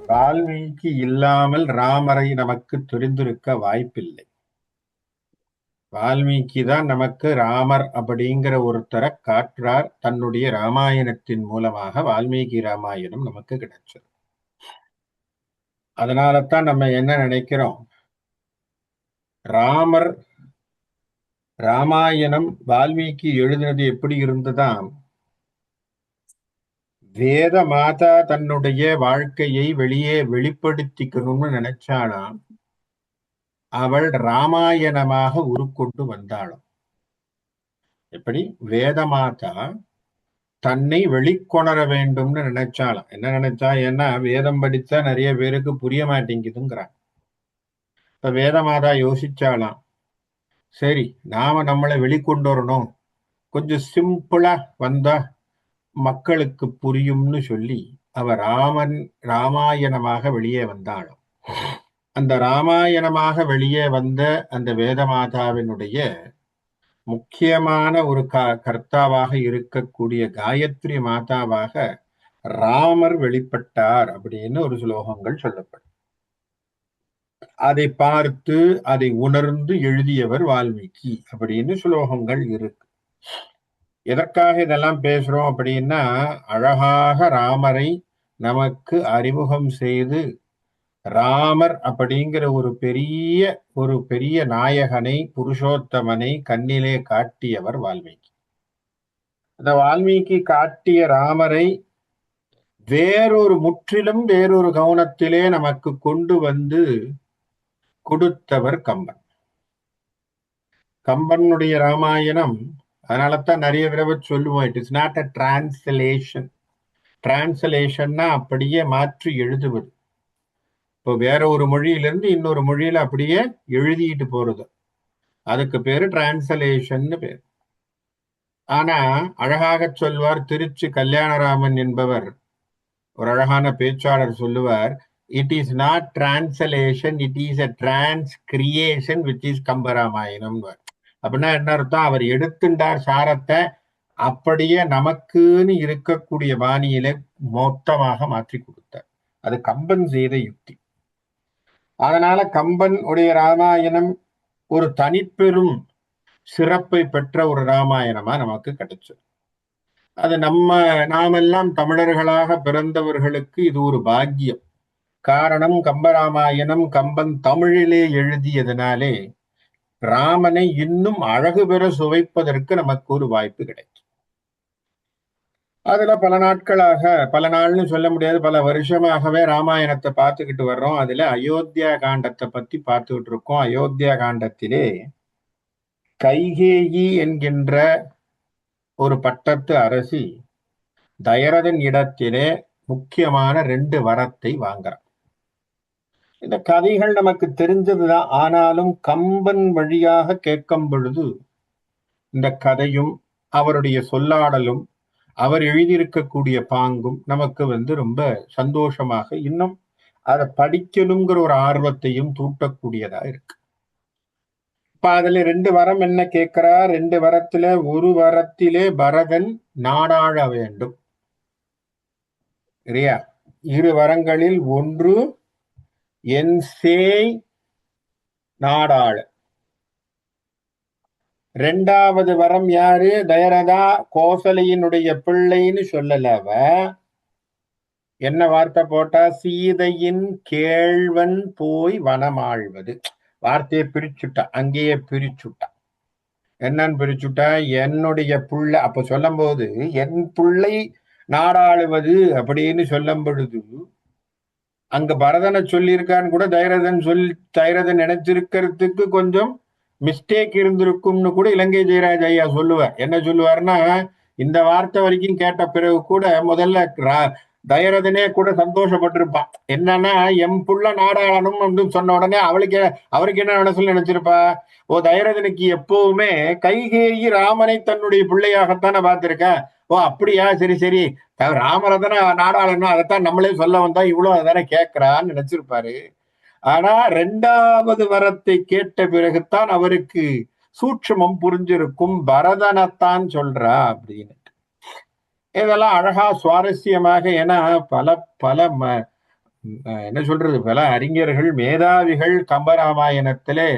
வால்மீகி இல்லாமல் ராமரை நமக்கு தெரிந்திருக்க வாய்ப்பில்லை. வால்மீகி தான் நமக்கு ராமர் அப்படிங்கிற ஒருத்தரை காட்டுறார். தன்னுடைய ராமாயணத்தின் மூலமாக வால்மீகி ராமாயணம் நமக்கு கிடைச்சது. அதனாலதான் நம்ம என்ன நினைக்கிறோம், ராமர் ராமாயணம் வால்மீகி எழுதினது எப்படி இருந்ததாம், வேத மாதா தன்னுடைய வாழ்க்கையை வெளிப்படுத்திக்கணும்னு நினைச்சாலாம். அவள் ராமாயணமாக உருக்கொண்டு வந்தாளாம். எப்படி வேதமாதா தன்னை வெளிக்கொணர வேண்டும்னு நினைச்சாலாம். என்ன நினைச்சா, ஏன்னா வேதம் படிச்சா நிறைய பேருக்கு புரிய மாட்டேங்குதுங்கிறான். இப்ப வேதமாதா யோசிச்சாலாம், சரி நாம நம்மளை வெளிக்கொண்டு வரணும், கொஞ்சம் சிம்பிளா வந்தா மக்களுக்கு புரியும்னு சொல்லி அவ ராமாயணமாக வெளியே வந்தாளாம். அந்த ராமாயணமாக வெளியே வந்த அந்த வேதமாதாவினுடைய முக்கியமான ஒரு கர்த்தாவாக இருக்கக்கூடிய காயத்ரி மாதாவாக ராமர் வெளிப்பட்டார் அப்படின்னு ஒரு ஸ்லோகங்கள் சொல்லப்படும். அதை பார்த்து அதை உணர்ந்து எழுதியவர் வால்மீகி அப்படின்னு ஸ்லோகங்கள் இருக்கு. எதற்காக இதெல்லாம் பேசுறோம் அப்படின்னா, அழகாக ராமரை நமக்கு அறிமுகம் செய்து ராமர் அப்படிங்கிற ஒரு பெரிய நாயகனை, புருஷோத்தமனை கண்ணிலே காட்டியவர் வால்மீகி. அந்த வால்மீகி காட்டிய ராமரை முற்றிலும் வேறொரு கவனத்திலே நமக்கு கொண்டு வந்து கொடுத்தவர் கம்பன். கம்பனுடைய ராமாயணம், அதனாலதான் நிறைய தடவை சொல்லுவோம், it is not a translation. டிரான்ஸ்லேஷன்னா அப்படியே மாற்றி எழுதுவது. இப்போ வேற ஒரு மொழியிலிருந்து இன்னொரு மொழியில அப்படியே எழுதிட்டு போறது, அதுக்கு பேரு டிரான்ஸ்லேஷன் பேர். ஆனா அழகாக சொல்வார் திருச்சி கல்யாணராமன் என்பவர், ஒரு அழகான பேச்சாளர் சொல்லுவார், it is not translation, it is a transcreation which is Kambaramayanam. அப்படின்னா என்ன அர்த்தம், அவர் எடுத்துட்டார் சாரத்தை, அப்படியே நமக்குன்னு இருக்கக்கூடிய பாணியில மொத்தமாக மாற்றி கொடுத்தார். அது கம்பன் செய்த யுக்தி. அதனால கம்பன் உடைய ராமாயணம் ஒரு தனிப்பெரும் சிறப்பை பெற்ற ஒரு ராமாயணமா நமக்கு கிடைச்சது. அது நாமெல்லாம் தமிழர்களாக பிறந்தவர்களுக்கு இது ஒரு பாக்கியம். காரணம், கம்பராமாயணம் கம்பன் தமிழிலே எழுதியதனாலே ராமனை இன்னும் அழகு பெற சுவைப்பதற்கு நமக்கு ஒரு வாய்ப்பு கிடைக்கும். அதுல பல நாள்னு சொல்ல முடியாது, பல வருஷமாகவே ராமாயணத்தை பார்த்துக்கிட்டு வர்றோம். அதுல அயோத்தியா காண்டத்தை பத்தி பார்த்துக்கிட்டு இருக்கோம். அயோத்தியா காண்டத்திலே கைகேயி என்கின்ற ஒரு பட்டத்து அரசி தயரதன் இடத்திலே முக்கியமான 2 வரத்தை வாங்குறான். இந்த கதைகள் நமக்கு தெரிஞ்சதுதான். ஆனாலும் கம்பன் வழியாக கேட்கும் பொழுது இந்த கதையும் அவருடைய சொல்லாடலும் அவர் எழுதியிருக்கக்கூடிய பாங்கும் நமக்கு ரொம்ப சந்தோஷமாக, இன்னும் அதை படிக்கணுங்கிற ஒரு ஆர்வத்தையும் தூட்டக்கூடியதா இருக்கு. இப்ப அதுல 2 வரம் என்ன கேட்கிறார், 2 வரத்துல ஒரு வரத்திலே பரதன் நாடாள வேண்டும், சரியா? 2 வரங்களில் ஒன்று என் சேய் நாடாள. 2வது வரம் யாரு? தயரதா கோசலையினுடைய பிள்ளைன்னு சொல்லலவ. என்ன வார்த்தை போட்டா, சீதையின் கேழ்வன் போய் வனமாழ்வது. வார்த்தையை பிரிச்சுட்டா, அங்கேயே பிரிச்சுட்டா. என்னன்னு பிரிச்சுட்டா, என்னுடைய புள்ள. அப்ப சொல்லும் போது என் பிள்ளை நாடாளுவது அப்படின்னு சொல்லும் பொழுது அங்க பரதனை சொல்லியிருக்கான்னு கூட தயரதன் நினைச்சிருக்கிறதுக்கு கொஞ்சம் மிஸ்டேக் இருந்திருக்கும்னு கூட இலங்கை ஜெயராஜ் ஐயா சொல்லுவார். என்ன சொல்லுவார்னா, இந்த வார்த்தை வரைக்கும் கேட்ட பிறகு கூட முதல்ல தயரதனே கூட சந்தோஷப்பட்டிருப்பான். என்னன்னா, எம் புள்ள நாடாளனும் அப்படின்னு சொன்ன உடனே அவருக்கு என்ன மனசுல நினைச்சிருப்பா, ஓ தயரதனுக்கு எப்பவுமே கைகேயி ராமனை தன்னுடைய பிள்ளையாகத்தானே பார்த்திருக்க, ஓ அப்படியா, சரி சரி, ராமரை தானே நாடாளனும், அதைத்தான் நம்மளே சொல்ல வந்தா, இவ்வளவு அதானே கேட்கிறான்னு நினைச்சிருப்பாரு. ஆனா 2வது வரத்தை கேட்ட பிறகுதான் அவருக்கு சூட்சமம் புரிஞ்சிருக்கும், பரதனைத்தான் சொல்றா அப்படின்னு. இதெல்லாம் அழகா சுவாரஸ்யமாக, ஏன்னா பல பல என்ன சொல்றது, பல அறிஞர்கள் மேதாவிகள் கம்பராமாயணத்திலே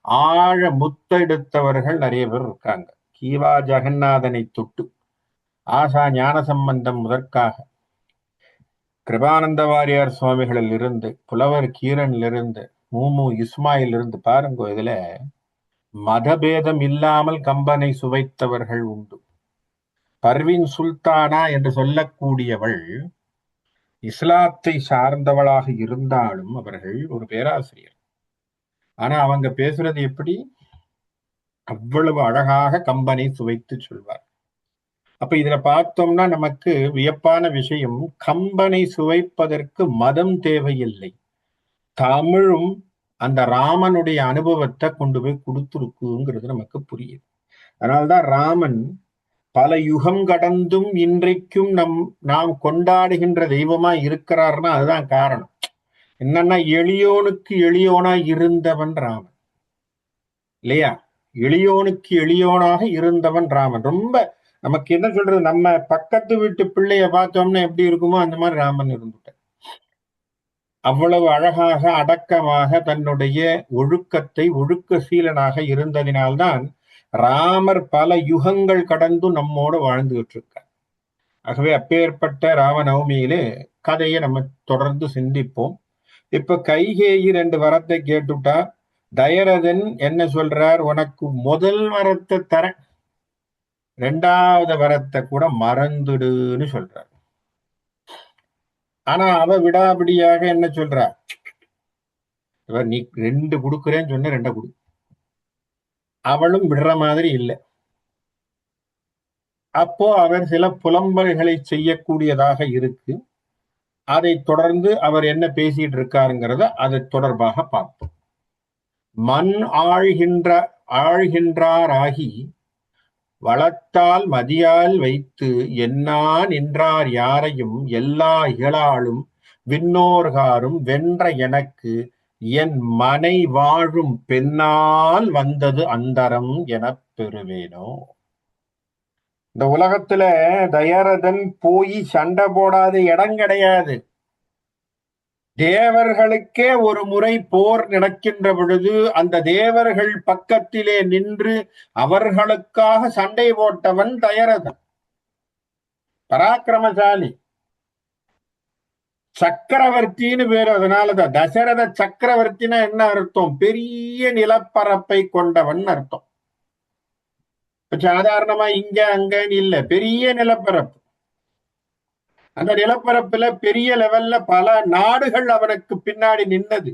ஆழ முத்தெடுத்தவர்கள் நிறைய பேர் இருக்காங்க. கீவா ஜெகநாதனை தொட்டு ஆசா ஞான சம்பந்தம் முதற்காக கிருபானந்த வாரியார் சுவாமிகளில் இருந்து புலவர் கீரனில் இருந்து மூமு இஸ்மாயில் இருந்து பாருங்க, இதுல மதபேதம் இல்லாமல் கம்பனை சுவைத்தவர்கள் உண்டு. பர்வின் சுல்தானா என்று சொல்லக்கூடியவள் இஸ்லாத்தை சார்ந்தவளாக இருந்தாலும் அவர்கள் ஒரு பேராசிரியர். ஆனா அவங்க பேசுறது எப்படி, அவ்வளவு அழகாக கம்பனை சுவைத்து சொல்வார். அப்ப இதுல பார்த்தோம்னா நமக்கு வியப்பான விஷயம், கம்பனை சுவைப்பதற்கு மதம் தேவையில்லை. தமிழும் அந்த ராமனுடைய அனுபவத்தை கொண்டு போய் கொடுத்துருக்குங்கிறது நமக்கு புரியுது. அதனால்தான் ராமன் பல யுகம் கடந்தும் இன்றைக்கும் நாம் கொண்டாடுகின்ற தெய்வமா இருக்கிறார்னா அதுதான் காரணம். என்னன்னா, எளியோனுக்கு எளியோனா இருந்தவன் ராமன் இல்லையா? எளியோனுக்கு எளியோனாக இருந்தவன் ராமன். ரொம்ப நமக்கு என்ன சொல்றது, நம்ம பக்கத்து வீட்டு பிள்ளைய பார்த்தோம்னா எப்படி இருக்குமோ அந்த மாதிரி ராமன் இருந்துட்டார். அவ்வளவு அழகாக அடக்கமாக தன்னுடைய ஒழுக்கத்தை ஒழுக்க சீலனாக இருந்ததினால்தான் ராமர் பல யுகங்கள் கடந்து நம்மோடு வாழ்ந்துகிட்டு இருக்கார். ஆகவே அப்பேற்பட்ட ராமநவமியிலே கதையை நம்ம தொடர்ந்து சிந்திப்போம். இப்ப கைகேயி 2 வரத்தை கேட்டுட்டா, தயரதன் என்ன சொல்றார், உனக்கு முதல் வரத்தை தர, 2வது வரத்தை கூட மறந்துடுன்னு சொல்றார். ஆனா அவ விடாபிடியாக என்ன சொல்றா, நீ 2 கொடுக்குறேன்னு சொன்ன 2 கொடு. அவளும் விடுற மாதிரி இல்லை. அப்போ அவர் சில புலம்பல்களை செய்யக்கூடியதாக இருக்கு. அதை தொடர்ந்து அவர் என்ன பேசிட்டு இருக்காருங்கிறத அதை தொடர்பாக பார்ப்போம். மண் ஆழ்கின்றாராகி வளத்தால் மதியால் வைத்து என்னா நின்றார் யாரையும் எல்லா இகழாலும் விண்ணோர்காரும் வென்ற எனக்கு என் மனை வாழும் பெண்ணால் வந்தது அந்தரம் எனப் பெறுவேனோ. இந்த உலகத்துல தயரதன் போய் சண்டை போடாத இடம் கிடையாது. தேவர்களுக்கே ஒரு முறை போர் நடக்கின்ற பொழுது அந்த தேவர்கள் பக்கத்திலே நின்று அவர்களுக்காக சண்டை போட்டவன் தயரதன். பராக்கிரமசாலி, சக்கரவர்த்தின்னு பேரு. அதனாலதான் தசரத சக்கரவர்த்தினா என்ன அர்த்தம், பெரிய நிலப்பரப்பை கொண்டவன் அர்த்தம். சாதாரணமா இங்க அங்கன்னு இல்ல, பெரிய நிலப்பரப்பு. அந்த நிலப்பரப்புல பெரிய லெவல்ல பல நாடுகள் அவனுக்கு பின்னாடி நின்னது.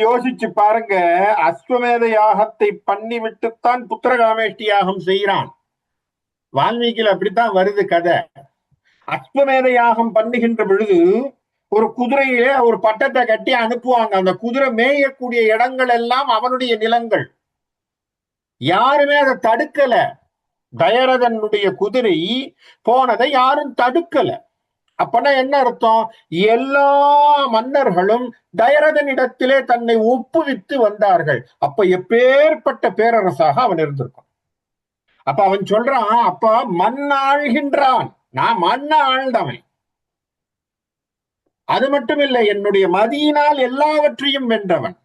யோசிச்சு பாருங்க, அஸ்வமேத யாகத்தை பண்ணி விட்டுத்தான் புத்திரகாமேஷ்டி யாகம் செய்யறான். வால்மீகில அப்படித்தான் வருது கதை. அஸ்வமேத யாகம் பண்ணுகின்ற பொழுது ஒரு குதிரையிலே ஒரு பட்டத்தை கட்டி அனுப்புவாங்க. அந்த குதிரை மேயக்கூடிய இடங்கள் எல்லாம் அவனுடைய நிலங்கள். யாருமே அதை தடுக்கல. தயரதனுடைய குதிரை போனதை யாரும் தடுக்கல. அப்பனா என்ன அர்த்தம், எல்லா மன்னர்களும் தயரதனிடத்திலே தன்னை ஒப்புவித்து வந்தார்கள். அப்ப எப்பேற்பட்ட பேரரசாக அவன் இருந்திருக்கும். அப்ப அவன் சொல்றான், அப்ப மண் ஆழ்கின்றான், நான் மண்ண ஆழ்ந்தவன். அது மட்டும் இல்லை, என்னுடைய மதியினால் எல்லாவற்றையும் வென்றவன்,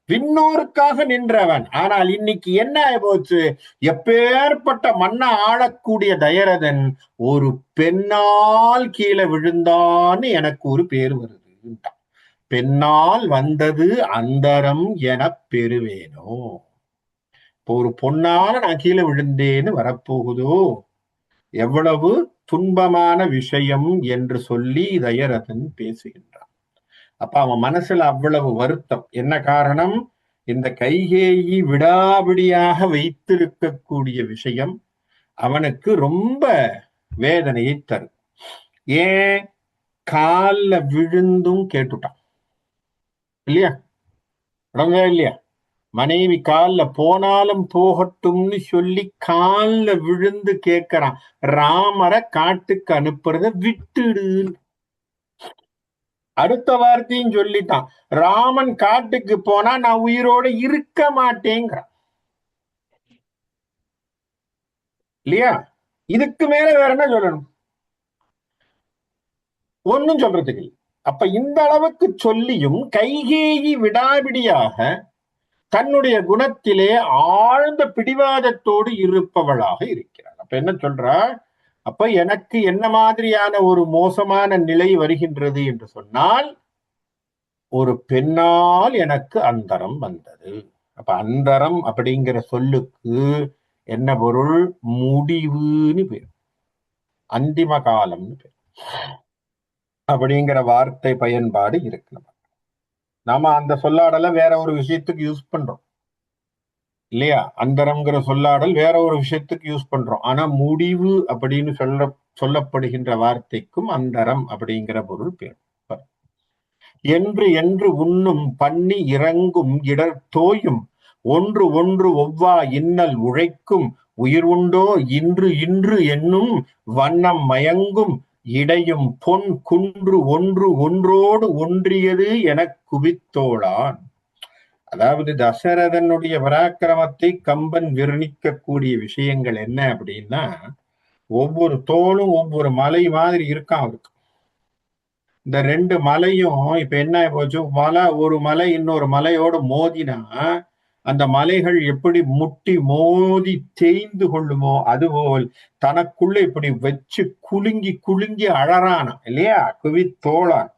விண்ணோருக்காக நின்றவன். ஆனால் இன்னைக்கு என்ன போச்சு, எப்பேற்பட்ட மண்ண ஆளக்கூடிய தயரதன் ஒரு பெண்ணால் கீழே விழுந்தான்னு எனக்கு ஒரு பேர் வருது. பெண்ணால் வந்தது அந்தரம் என பெறுவேனோ. இப்போ ஒரு பொண்ணால நான் கீழே விழுந்தேன்னு வரப்போகுதோ, எவ்வளவு துன்பமான விஷயம் என்று சொல்லி தயரதன் பேசுகின்றான். அப்ப அவன் மனசுல அவ்வளவு வருத்தம். என்ன காரணம், இந்த கைகேயி விடாபிடியாக வைத்திருக்கக்கூடிய விஷயம் அவனுக்கு ரொம்ப வேதனையை தரும். ஏன், கால்ல விழுந்தும் கேட்டுட்டான் இல்லையா? இல்லையா? மனைவி கால்ல போனாலும் போகட்டும்னு சொல்லி கால்ல விழுந்து கேட்கிறான், ராமரை காட்டுக்கு அனுப்புறத விட்டுடு. அடுத்த வார்த்தையும் சொல்லிட்டான், ராமன் காட்டுக்கு போனா நான் உயிரோட இருக்க மாட்டேங்கிறான் இல்லையா? இதுக்கு மேல வேற என்ன சொல்லணும்? ஒன்னும் சொல்றதுக்கு இல்லை. அப்ப இந்த அளவுக்கு சொல்லியும் கைகேயி விடாபிடியாக தன்னுடைய குணத்திலே ஆழ்ந்த பிடிவாதத்தோடு இருப்பவளாக இருக்கிறாள். அப்ப என்ன சொல்றா, அப்ப எனக்கு என்ன மாதிரியான ஒரு மோசமான நிலை வருகின்றது என்று சொன்னால், ஒரு பெண்ணால் எனக்கு அந்தரம் வந்தது. அப்ப அந்தரம் அப்படிங்கிற சொல்லுக்கு என்ன பொருள்? முடிவுன்னு பேர், அந்திம காலம்னு பேர். அப்படிங்கிற வார்த்தை பயன்பாடு இருக்கு. நாம அந்த சொல்லாடல வேற ஒரு விஷயத்துக்கு யூஸ் பண்றோம் இல்லையா? அந்தரம்ங்கிற சொல்லாடல் வேற ஒரு விஷயத்துக்கு யூஸ் பண்றோம். ஆனா முடிவு அப்படின்னு சொல்லப்படுகின்ற வார்த்தைக்கும் அந்தரம் அப்படிங்கிற பொருள் பேர். என்று என்று உண்ணும் பண்ணி இறங்கும் இடர் தோயும் ஒன்று ஒன்று ஒவ்வா இன்னல் உழைக்கும் உயிர் உண்டோ இன்று இன்று என்னும் வண்ணம் மயங்கும் இடையும் பொன் குன்று ஒன்று ஒன்றோடு ஒன்றியது என குவித்தோளான். அதாவது தசரதனுடைய பராக்கிரமத்தை கம்பன் விவரிக்கக்கூடிய விஷயங்கள் என்ன அப்படின்னா, ஒவ்வொரு தோளும் ஒவ்வொரு மலை மாதிரி இருக்கான் அவருக்கு. இந்த ரெண்டு மலையும் இப்ப என்ன போச்சு, மலை ஒரு மலை இன்னொரு மலையோடு மோதினா அந்த மலைகள் எப்படி முட்டி மோதி தேய்ந்து கொள்ளுமோ அதுபோல் தனக்குள்ள இப்படி வச்சு குலுங்கி குலுங்கி அழறானா இல்லையா? குவித்தோளான்.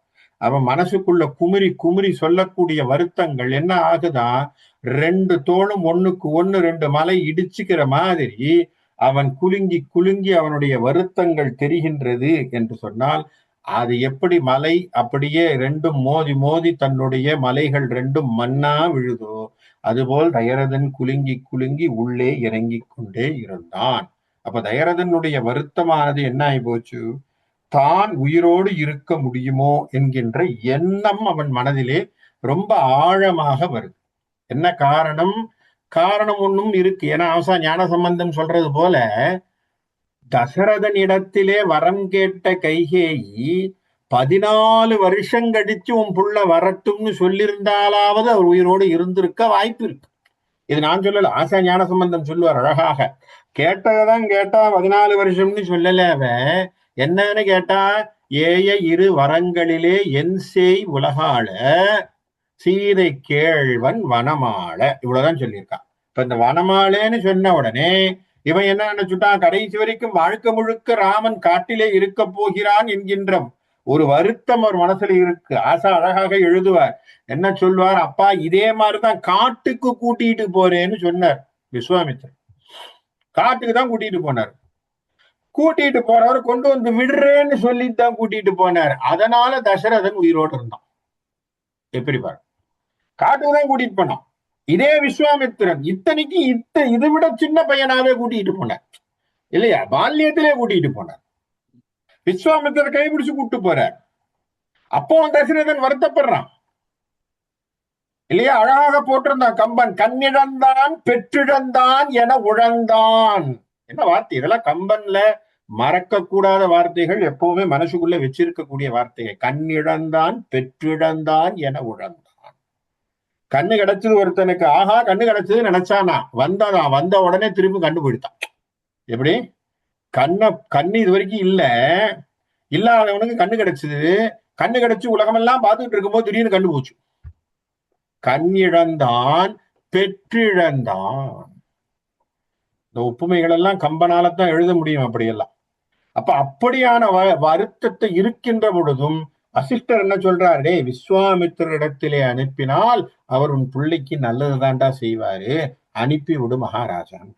அவன் மனசுக்குள்ள குமுறி குமுறி சொல்லக்கூடிய வருத்தங்கள் என்ன ஆகுதான், ரெண்டு தோளும் ஒண்ணுக்கு ஒண்ணு ரெண்டு மலை இடிச்சுக்கிற மாதிரி அவன் குலுங்கி குலுங்கி அவனுடைய வருத்தங்கள் தெரிகின்றது என்று சொன்னால், அது எப்படி மலை அப்படியே ரெண்டும் மோதி மோதி தன்னுடைய மலைகள் ரெண்டும் மண்ணா விழுதோ அதுபோல் தயரதன் குலுங்கி குலுங்கி உள்ளே இறங்கி கொண்டே இருந்தான். அப்ப தயரதனுடைய வருத்தமானது என்ன ஆகி போச்சு, தான் உயிரோடு இருக்க முடியுமோ என்கின்ற எண்ணம் அவன் மனதிலே ரொம்ப ஆழமாக வருது. என்ன காரணம்? காரணம் ஒன்றும் இருக்கு. ஏன்னா ஆசா ஞான சம்பந்தம் சொல்றது போல, தசரதன் இடத்திலே வரம் கேட்ட கைகேயி 14 வருஷம் கழிச்சு உன் புள்ள வரட்டும்னு சொல்லியிருந்தாலாவது அவர் உயிரோடு இருந்திருக்க வாய்ப்பு இருக்கு. இது நான் சொல்லல, ஆசா ஞான சம்பந்தம் சொல்லுவார் அழகாக. கேட்டதான் கேட்டா 14 வருஷம்னு சொல்லல. அவ என்னன்னு கேட்டா, ஏய இரு வரங்களிலே என் செய் உலகாள சீதை கேழ்வன் வனமாள, இவ்வளவுதான் சொல்லியிருக்கான். இப்ப இந்த வனமாளேன்னு சொன்ன உடனே இவன் என்ன நினைச்சுட்டான், கடைசி வரைக்கும் வாழ்க்கை முழுக்க ராமன் காட்டிலே இருக்க போகிறான் என்கின்ற ஒரு வருத்தம் அவர் மனசுல இருக்கு. ஆசா அழகாக எழுதுவார். என்ன சொல்வார், அப்பா இதே மாதிரிதான் காட்டுக்கு கூட்டிட்டு போறேன்னு சொன்னார் விஸ்வாமித்திரர். காட்டுக்கு தான் கூட்டிட்டு போனார். கூட்டிட்டு போறவர் கொண்டு வந்து விடுறேன்னு சொல்லித்தான் கூட்டிட்டு போனார். அதனால தசரதன் உயிரோடு இருந்தான். எப்படி பாரு, காட்டுக்கு தான் கூட்டிட்டு போனான். இதே விஸ்வாமித்திரன் இத்தனைக்கு இதை விட சின்ன பையனாவே கூட்டிட்டு போனார் இல்லையா? பால்யத்திலே கூட்டிட்டு போனார். விஸ்வாமித்திரர் கைபிடிச்சு கூட்டு போறார். அப்போ தசரதன் வருத்தப்படுறான் இல்லையா? அழகாக போட்டிருந்தான் கம்பன், கண்ணிழந்தான் பெற்றிழந்தான் என உழந்தான். என்ன வார்த்தை இதெல்லாம்! கம்பன்ல மறக்க கூடாத வார்த்தைகள், எப்பவுமே மனசுக்குள்ள வச்சிருக்கக்கூடிய வார்த்தைகள். கண்ணிழந்தான் பெற்றிழந்தான் என உழந்தான். கண்ணு கிடைச்சது ஒருத்தனுக்கு, ஆஹா கண்ணு கிடைச்சது நினைச்சானா, வந்த உடனே திரும்பி கண்ணு போயிட்டான். எப்படி? கண்ணு இது வரைக்கும் இல்லாதவனுக்கு கண்ணு கிடைச்சது. கண்ணு கிடைச்சு உலகமெல்லாம் பார்த்துட்டு இருக்கும்போது திடீர்னு கண்ணு போச்சு. கண் இழந்தான் பெற்றிழந்தான். இந்த ஒப்புமைகள் எல்லாம் கம்பனாலத்தான் எழுத முடியும் அப்படியெல்லாம். அப்ப அப்படியான வருத்தத்தை இருக்கின்ற பொழுதும் வசிஷ்டர் என்ன சொல்றாரு, விஸ்வாமித்திரிடத்திலே அனுப்பினால் அவர் உன் பிள்ளைக்கு நல்லதுதான்டா செய்வாரு, அனுப்பி விடு மகாராஜான்.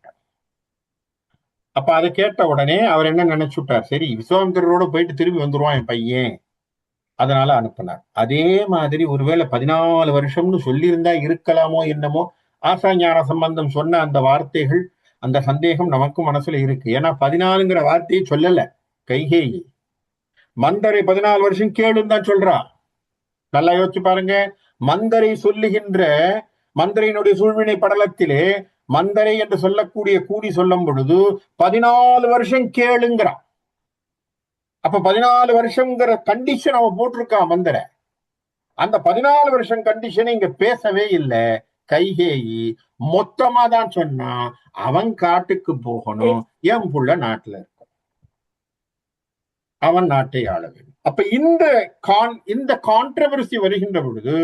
அப்ப அதை கேட்ட உடனே அவர் என்ன நினைச்சுட்டார், சரி விஸ்வாமித்திரரோட போயிட்டு திரும்பி வந்துருவான் என் பையன், அதனால அனுப்பினார். அதே மாதிரி ஒருவேளை 14 வருஷம்னு சொல்லியிருந்தா இருக்கலாமோ என்னமோ. ஆசா ஞான சம்பந்தம் சொன்ன அந்த வார்த்தைகள், அந்த சந்தேகம் நமக்கும் மனசுல இருக்கு. ஏன்னா 14ங்கிற வார்த்தையை சொல்லல கைகேயி. மந்தரை 14 வருஷம் கேளுன்னு தான் சொல்றா. நல்லா யோசிச்சு பாருங்க. மந்தரை சொல்லுகின்ற மந்தரையினுடைய சூழ்வினை படலத்திலே மந்தரை என்று சொல்லக்கூடிய கூடி சொல்லும் பொழுது 14 வருஷம் கேளுங்கிறான். அப்ப 14 வருஷம்ங்கிற கண்டிஷன் அவன் போட்டிருக்கான் மந்தரை. அந்த 14 வருஷம் கண்டிஷனை இங்க பேசவே இல்லை கைகேயி. மொத்தமா தான் சொன்னா, அவன் காட்டுக்கு போகணும், என் புள்ள நாட்டுல இருக்கும், அவன் நாட்டை ஆள வேண்டும். அப்ப இந்த கான்ட்ரவர்சி வருகின்ற பொழுது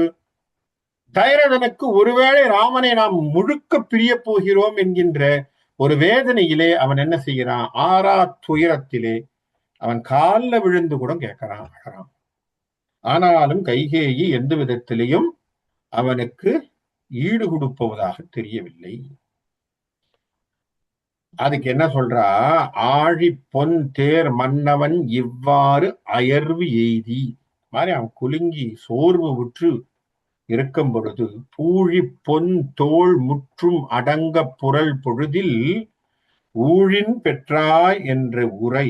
தயரதனுக்கு ஒருவேளை ராமனை நாம் முழுக்க பிரிய போகிறோம் என்கின்ற ஒரு வேதனையிலே அவன் என்ன செய்கிறான், ஆறா துயரத்திலே அவன் காலில் விழுந்து கூட கேட்கிறான், அழறான். ஆனாலும் கைகேயி எந்த விதத்திலையும் அவனுக்கு ஈடு கொடுப்பதாக தெரியவில்லை. அதுக்கு என்ன சொல்றா, ஆழி பொன் தேர் மன்னவன் இவ்வாறு அயர்வு எய்தி மாதிரி அவன் குலுங்கி சோர்வு உற்று இருக்கும் பொழுது பூழி பொன் தோள் முற்றும் அடங்க புரள் பொழுதில் ஊழின் பெற்றாய் என்ற உரை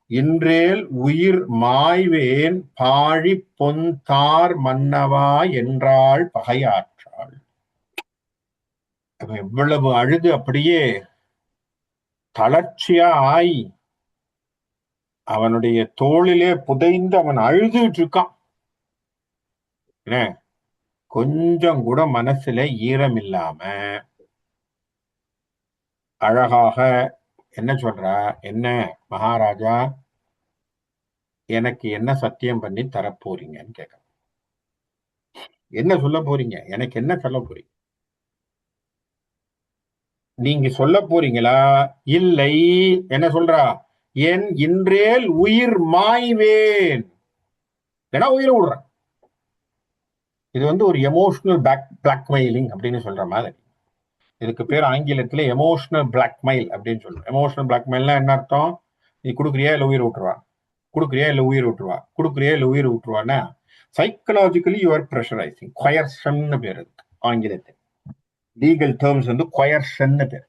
இன்றேல் உயிர் மாய்வேன் பாழி பொன் தார் மன்னவா என்றாள் பகையாற்றாள். எவ்வளவு அழுது அப்படியே தளர்ச்சியா ஆய் அவனுடைய தோளிலே புதைந்து அவன் அழுதுட்டு இருக்கான். கொஞ்சம் கூட மனசுல ஈரம் இல்லாம அழகாக என்ன சொல்றா, என்ன மகாராஜா எனக்கு என்ன சத்தியம் பண்ணி தரப்போறீங்கன்னு கேட்க. என்ன சொல்ல போறீங்க, எனக்கு என்ன சொல்ல போறீங்க, நீங்க சொல்ல போறீங்களா? இல்லை, என்ன சொல்றா, என் இன்றேல் உயிர் மாய்வேன், ஏன்னா உயிரை விடுறேன். இது ஒரு எமோஷனல் பிளாக்மெயிலிங் அப்படின்னு சொல்ற மாதிரி. இதுக்கு பேர் ஆங்கிலத்துல எமோஷனல் பிளாக்மெயில் அப்படின்னு சொல்லுவோம். எமோஷனல் பிளாக்மெயில்னா என்ன அர்த்தம், நீ கொடுக்குறியா இல்ல உயிர் விட்டுருவா, கொடுக்குறியா இல்ல உயிர் விட்டுருவா, கொடுக்குறியா இல்ல உயிர் விட்டுருவான்னா psychologically you are pressurising. Coercion பேர் இருக்கு ஆங்கிலத்தில். லீகல் டேர்ம்ஸ் கொயர்ஷன் பேர்.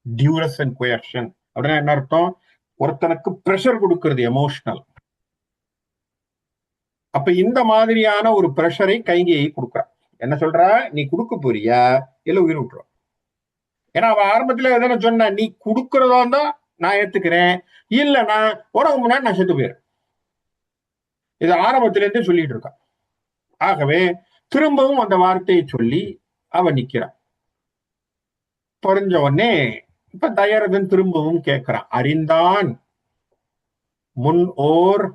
டியூரஸ் அண்ட் கொயர்ஷன் அப்படின்னா என்ன அர்த்தம், ஒருத்தனுக்கு பிரஷர் கொடுக்கிறது எமோஷனல். அப்ப இந்த மாதிரியான ஒரு பிரஷரை கைகேயி கொடுக்குறான். என்ன சொல்றா, நீ கொடுக்க போறியா இல்ல உயிர் விட்டுருவா. ஏன்னா அவ ஆரம்பத்துல எதனா சொன்ன, நீ கொடுக்கறதா இருந்தா நான் ஏத்துக்கிறேன், இல்ல நான் உனக்கு முன்னாடி நான் செத்து போயிடுறேன். இது ஆரம்பத்துல இருந்தே சொல்லிட்டு இருக்கான். ஆகவே திரும்பவும் அந்த வார்த்தையை சொல்லி அவன் நிக்கிறான். புரிஞ்ச உடனே இப்ப தயரதன் திரும்பவும் கேட்கிறான், அறிந்தான் முன் ஓர்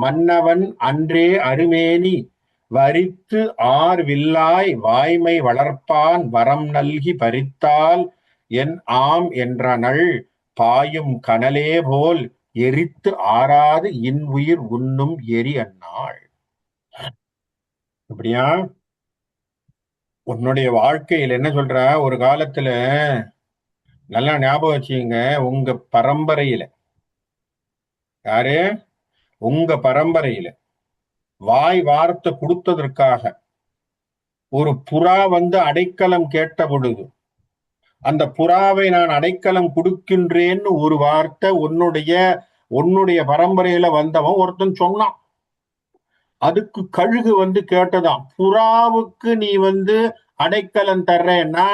மன்னவன் அன்றே அருமேனி வரித்து ஆர் வில்லாய் வாய்மை வளர்ப்பான் வரம் நல்கி பறித்தால் என் ஆம் என்றனள் பாயும் கனலே போல் எரித்து ஆறாது இன் உயிர் உண்ணும் எரி அந்நாள். அப்படியா, உன்னுடைய வாழ்க்கையில் என்ன சொல்ற, ஒரு காலத்துல நல்லா ஞாபகம் வச்சுங்க, உங்க பரம்பரையில யாரு, உங்க பரம்பரையில வாய் வார்த்தை கொடுத்ததற்காக ஒரு புறா அடைக்கலம் கேட்ட பொழுது அந்த புறாவை நான் அடைக்கலம் கொடுக்கின்றேன்னு ஒரு வார்த்தை உன்னுடைய பரம்பரையில வந்தவன் ஒருத்தன் சொன்னான். அதுக்கு கழுகு கேட்டதான், புறாவுக்கு நீ அடைக்கலம் தர்றேன்னா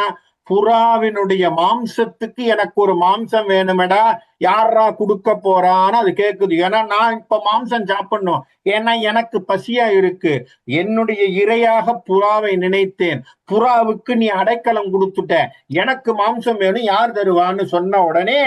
புறாவினுடைய மாம்சத்துக்கு எனக்கு ஒரு மாம்சம் வேணுமேடா, யாரா கொடுக்க போறான்னு அது கேக்குது. ஏன்னா நான் இப்ப மாம்சம் சாப்பிடணும், ஏன்னா எனக்கு பசியா இருக்கு. என்னுடைய இரையாக புறாவை நினைத்தேன், புறாவுக்கு நீ அடைக்கலம் கொடுத்துட்ட, எனக்கு மாம்சம் வேணும், யார் தருவான்னு சொன்ன உடனே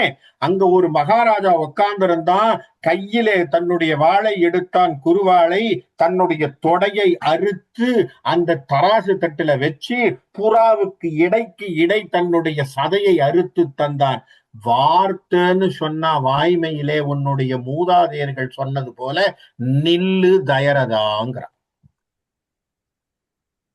அங்க ஒரு மகாராஜா உட்கார்ந்திருந்தான். கையிலே தன்னுடைய வாளை எடுத்தான், குருவாளை. தன்னுடைய தொடையை அறுத்து அந்த தராசு தட்டுல வச்சு புறாவுக்கு இடைக்கு இடை தன்னுடைய சதையை அறுத்து தந்தான். வார்த்தைன்னு சொன்னா வாய்மையிலே உன்னுடைய மூதாதையர்கள் சொன்னது போல நில்லு தயரதாங்கிறான்.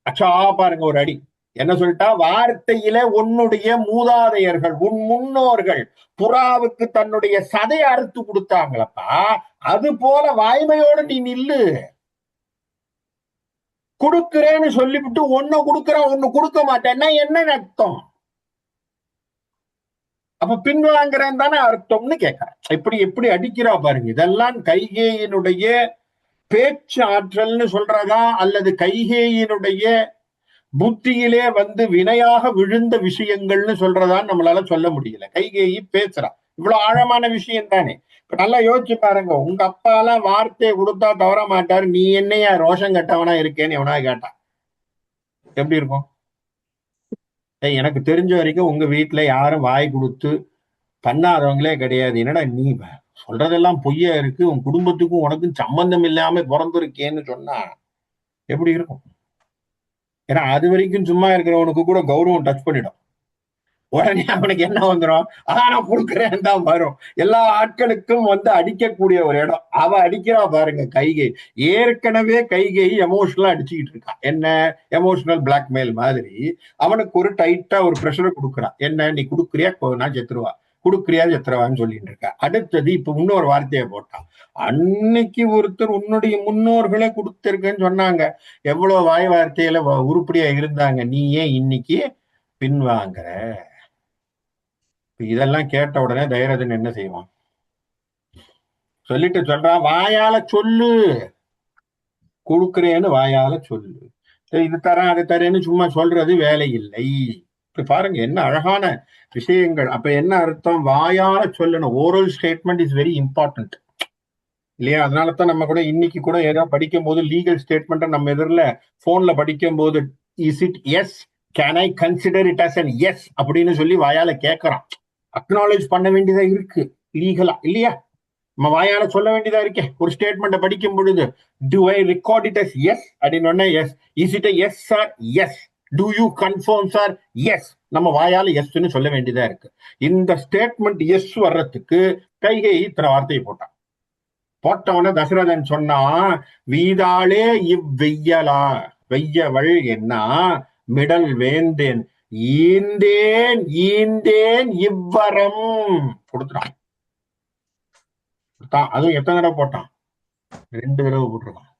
அச்சா பாருங்க ஒரு அடி. என்ன சொல்லிட்டா, வார்த்தையில உன்னுடைய மூதாதையர்கள் உன் முன்னோர்கள் புறாவுக்கு தன்னுடைய சதையை அறுத்து கொடுத்தாங்களப்பா, அது போல வாய்மையோடு நீ நில்லு. கொடுக்கிறேன்னு சொல்லிவிட்டு ஒன்னு கொடுக்கறான் ஒன்னு கொடுக்க மாட்டேன்னா என்ன அர்த்தம்? அப்ப பின்வாங்கிறேன் தானே அர்த்தம்னு கேட்கிறேன். இப்படி எப்படி அடிக்கிறா பாருங்க. இதெல்லாம் கைகேயினுடைய பேச்சு ஆற்றல்னு சொல்றதா அல்லது கைகேயினுடைய புத்தியிலே வினையாக விழுந்த விஷயங்கள்னு சொல்றதான்னு நம்மளால சொல்ல முடியல. கைகேயி பேசுறா, இவ்வளவு ஆழமான விஷயம் தானே. இப்ப நல்லா யோசிச்சு பாருங்க, உங்க அப்பா எல்லாம் வார்த்தையை கொடுத்தா தவற மாட்டாரு, நீ என்னையா ரோஷம் கட்டவனா இருக்கேன்னு எவனா கேட்டா எப்படி இருக்கும்? எனக்கு தெரிஞ்ச வரைக்கும் உங்க வீட்டுல யாரும் வாய் கொடுத்து பண்ணாதவங்களே கிடையாது. என்னடா நீ சொல்றதெல்லாம் பொய்யா இருக்கு, உன் குடும்பத்துக்கும் உனக்கும் சம்பந்தம் இல்லாம பிறந்திருக்கேன்னு சொன்னா எப்படி இருக்கும்? ஏன்னா அது வரைக்கும் சும்மா இருக்கிறவனுக்கு கூட கௌரவம் டச் பண்ணிடும். உடனே அவனுக்கு என்ன வந்துடும்? நான் கொடுக்குறேன் தான் வரும். எல்லா ஆட்களுக்கும் அடிக்கக்கூடிய ஒரு இடம். அவ அடிக்கிறா பாருங்க கைகை. ஏற்கனவே கைகை எமோஷனலா அடிச்சுக்கிட்டு இருக்கான். என்ன? எமோஷனல் பிளாக்மெயில் மாதிரி அவனுக்கு ஒரு டைட்டா ஒரு ப்ரெஷரை கொடுக்குறான். என்ன? நீ கொடுக்குறியா நான் செத்துருவா, கொடுக்குறியா செத்துருவான்னு சொல்லிட்டு இருக்கா. அடுத்தது இப்ப இன்னொரு வார்த்தையை போட்டான். அன்னைக்கு ஒருத்தர் உன்னுடைய முன்னோர்களே கொடுத்திருக்கேன்னு சொன்னாங்க. எவ்வளவு வாய் வார்த்தையில உருப்படியா இருந்தாங்க. நீ ஏன் இன்னைக்கு பின்வாங்குற? இதெல்லாம் கேட்ட உடனே தைரதன் என்ன செய்வான்? சொல்லிட்டு சொல்றான், வாயால சொல்லு, கொடுக்குறேன்னு வாயால சொல்லு. இது தரேன் அதை தரேன்னு சும்மா சொல்றது வேலை இல்லை. இப்ப பாருங்க என்ன அழகான விஷயங்கள். அப்ப என்ன அர்த்தம்? வாயால சொல்லணும். Oral statement is very important இல்லையா? அதனாலதான் நம்ம கூட இன்னைக்கு கூட ஏதோ படிக்கும் போது லீகல் ஸ்டேட்மெண்ட் நம்ம எதிரில போன்ல படிக்கும் போது is it yes, can I consider it as an yes அப்படின்னு சொல்லி வாயால கேட்கறான். அக்னாலேஜ் பண்ண வேண்டியதா இருக்கு லீகலா இல்லையா? நம்ம வாயால சொல்ல வேண்டியதா இருக்கே. ஒரு ஸ்டேட்மெண்ட் படிக்கும் பொழுது do I record it as yes அப்படின்னு yes, is it yes sir? Yes. Do you confirm sir? Yes. நம்ம வாயால எஸ்ன்னு சொல்ல வேண்டியதா இருக்கு. இந்த ஸ்டேட்மெண்ட் எஸ் வர்றதுக்கு கைகை இத்தனை வார்த்தையை போட்டவன தசரதன் சொன்னா, வீதாளே இவ்வெய்யலா, வெய்யவள் என்ன மிடல் வேந்தேன் ஈந்தேன் ஈந்தேன் இவ்வரம் கொடுத்துட்டான். அதுவும் எத்தனை தடவை போட்டான்? 2 தடவை போட்டிருக்கான்.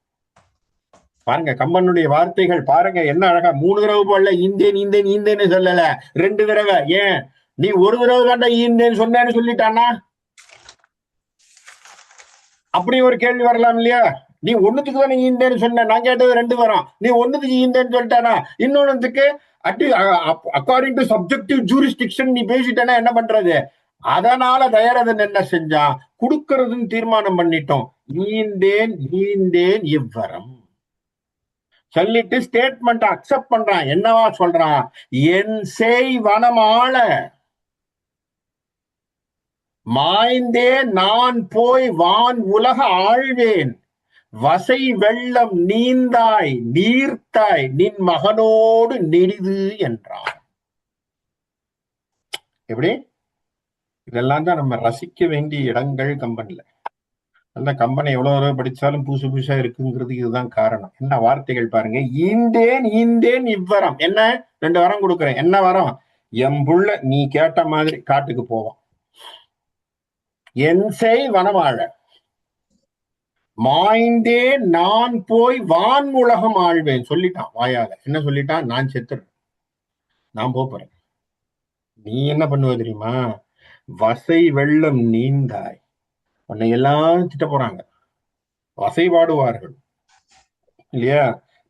பாருங்க கம்பனுடைய வார்த்தைகள் பாருங்க என்ன அழகா. 3 தடவை போடல, ஈந்தேன் ஈந்தேன் ஈந்தேன்னு சொல்லல, 2 தடவை. ஏன்? நீ ஒரு தடவை தாண்டா ஈந்தேன்னு சொன்னேன்னு சொல்லிட்டானா? அப்படி ஒரு கேள்வி வரலாம் இல்லையா? நீ ஒண்ணுத்துக்கு தானே ஈந்தேன்னு சொன்ன, நான் கேட்டது 2 வரும். நீ ஒண்ணுத்துக்கு ஈந்தேன்னு சொல்லிட்டானா? இன்னொன்னுக்கு அக்கார்டிங் டு சப்ஜெக்டிவ் ஜூரிஸ்டிக்ஷன் நீ பேசிட்டானா என்ன பண்றது? அதனால தயாரதன் என்ன செஞ்சான்? கொடுக்கறதுன்னு தீர்மானம் பண்ணிட்டோம். ஈந்தேன் ஈந்தேன் இவ்வரம் சொல்லிட்டு ஸ்டேட்மெண்ட் அக்செப்ட் பண்றான். என்னவா சொல்றான்? என் செய் வனமாள மாய்ந்தே நான் போய் வான் உலக ஆழ்வேன், வசை வெள்ளம் நீந்தாய் நீர்த்தாய் நின் மகனோடு நெடிது என்றான். எப்படி? இதெல்லாம் தான் நம்ம ரசிக்க வேண்டிய இடங்கள் கம்பன்ல. அந்த கம்பனை எவ்வளவு தடவை படிச்சாலும் புதுசு புதுசா இருக்குங்கிறது இதுதான் காரணம். என்ன வார்த்தைகள் பாருங்க. ஈந்தேன் ஈந்தேன் இவ்வரம். என்ன? 2 வரம் கொடுக்குறேன். என்ன வரம்? எம்புள்ள நீ கேட்ட மாதிரி காட்டுக்கு போவோம், என் செய் வனவாழ மாய்ந்தே நான் போய் வான் உலகம் ஆழ்வேன் சொல்லிட்டான் வாயால. என்ன சொல்லிட்டான்? நான் செத்துறேன், நான் போறேன். நீ என்ன பண்ணுவ தெரியுமா? வசை வெள்ளம் நீந்தாய். உன்னை எல்லாரும் திட்ட போறாங்க, வசைபாடுவார்கள் இல்லையா?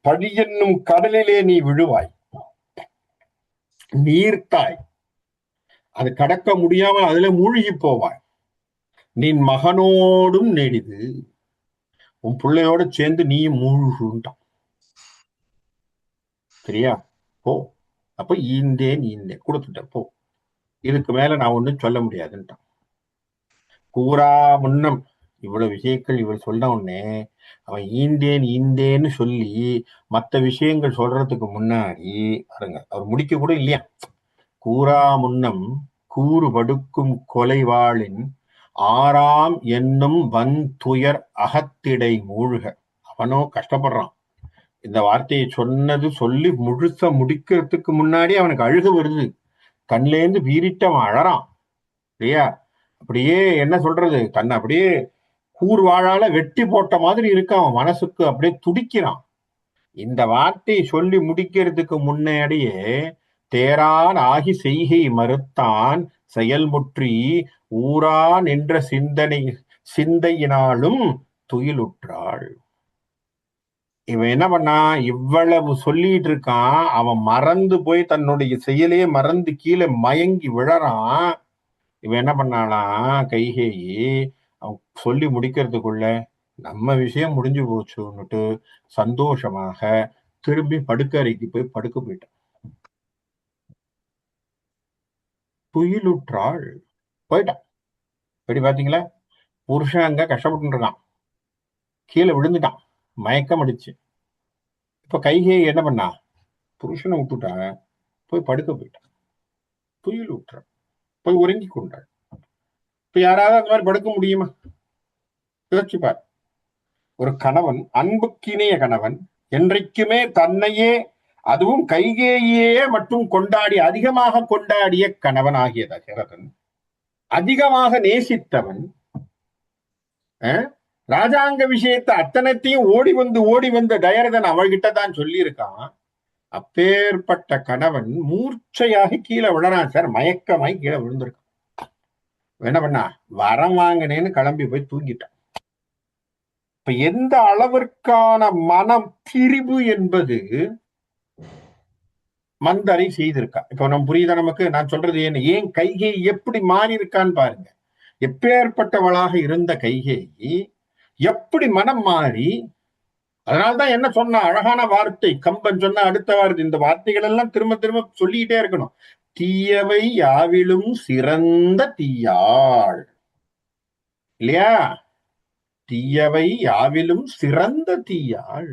பழி என்னும் கடலிலே நீ விழுவாய், நீர்த்தாய், அது கடக்க முடியாம அதுல மூழ்கி போவாய், நின் மகனோடும் நெடிது, உன் பிள்ளையோட சேர்ந்து நீயும் மூழ்குண்டான். சரியா? போ. அப்ப ஈந்தேன் ஈந்தேன் கொடுத்துட்ட போ, இதுக்கு மேல நான் ஒண்ணும் சொல்ல முடியாதுன்ட்டான். கூறா முன்னம் இவ்வளவு விஷயங்கள் இவள் சொன்ன உடனே அவன் ஈந்தேன் ஈந்தேன்னு சொல்லி மற்ற விஷயங்கள் சொல்றதுக்கு முன்னாடி பாருங்க, அவர் முடிக்க கூட இல்லையா. கூறா முன்னம் கூறு படுக்கும் கொலைவாளின் ஆறாம் என்னும் வன் துயர் அகத்திடை மூழ்க. அவனோ கஷ்டப்படுறான். இந்த வார்த்தையை சொன்னது சொல்லி முழுச முடிக்கிறதுக்கு முன்னாடி அவனுக்கு அழுக வருது, கண்லேருந்து வீறிட்டு அவன் அழறான் இல்லையா? அப்படியே என்ன சொல்றது, தன்னை அப்படியே கூர்வாழால வெட்டி போட்ட மாதிரி இருக்கு. அவன் மனசுக்கு அப்படியே துடிக்கிறான். இந்த வார்த்தையை சொல்லி முடிக்கிறதுக்கு முன்னாடியே தேரான் ஆகி செய்கை மறுத்தான் செயல்முற்றி ஊரான் என்ற சிந்தையினாலும் துயிலுற்றாள். இவன் என்ன பண்ணான்? இவ்வளவு சொல்லிட்டு இருக்கான், அவன் மறந்து போய் தன்னுடைய செயலையே மறந்து கீழே மயங்கி விழறான். இவன் என்ன பண்ணானா, கைகேயி அவன் சொல்லி முடிக்கிறதுக்குள்ள நம்ம விஷயம் முடிஞ்சு போச்சுன்னுட்டு சந்தோஷமாக திரும்பி படுக்கறைக்கு போய் படுக்க போயிட்டான். துயிலுற்றாள், போயிட்டான். எப்படி பாத்தீங்களா? புருஷன் அங்க கஷ்டப்பட்டு இருக்கான், கீழே விழுந்துட்டான், மயக்கம் அடிச்சு. இப்ப கைகேயி என்ன பண்ணா, புருஷனை விட்டுட்டா, போய் படுக்க போயிட்டான், துயில் விட்டுற, போய் உறங்கி கொண்டாள். இப்ப யாராவது அந்த மாதிரி படுக்க முடியுமா? யோசிச்சுப்பார். ஒரு கணவன், அன்புக்கினிய கணவன், என்றைக்குமே தன்னையே, அதுவும் கைகேயே மட்டும் கொண்டாடி, அதிகமாக கொண்டாடிய கணவன் ஆகிய தசரதன், அதிகமாக நேசித்தவன், ராஜாங்க விஷயத்தை அத்தனைத்தையும் ஓடி வந்து தயரதன் அவள்கிட்ட தான் சொல்லி இருக்கான். அப்பேற்பட்ட கணவன் மூர்ச்சையாகி கீழே விழறான் சார், மயக்கமாய் கீழே விழுந்திருக்கான். என்ன பண்ணா, வரம் வாங்கினேன்னு கிளம்பி போய் தூங்கிட்டான். இப்ப எந்த அளவிற்கான மனம் திரிபு என்பது மந்தரை செய்திருக்கா. இப்ப நம்ம புரியுதா நமக்கு? நான் சொல்றது ஏன் கைகை எப்படி மாறி இருக்கான்னு பாருங்க. எப்பேற்பட்டவளாக இருந்த கைகேயி எப்படி மனம் மாறி, அதனால்தான் என்ன சொன்ன அழகான வார்த்தை, கம்பன் சொன்ன அடுத்த வார்த்தை. இந்த வார்த்தைகள் எல்லாம் திரும்ப திரும்ப சொல்லிக்கிட்டே இருக்கணும். தீயவை யாவிலும் சிறந்த தீயாள், இல்லையா? தீயவை யாவிலும் சிறந்த தீயாள்,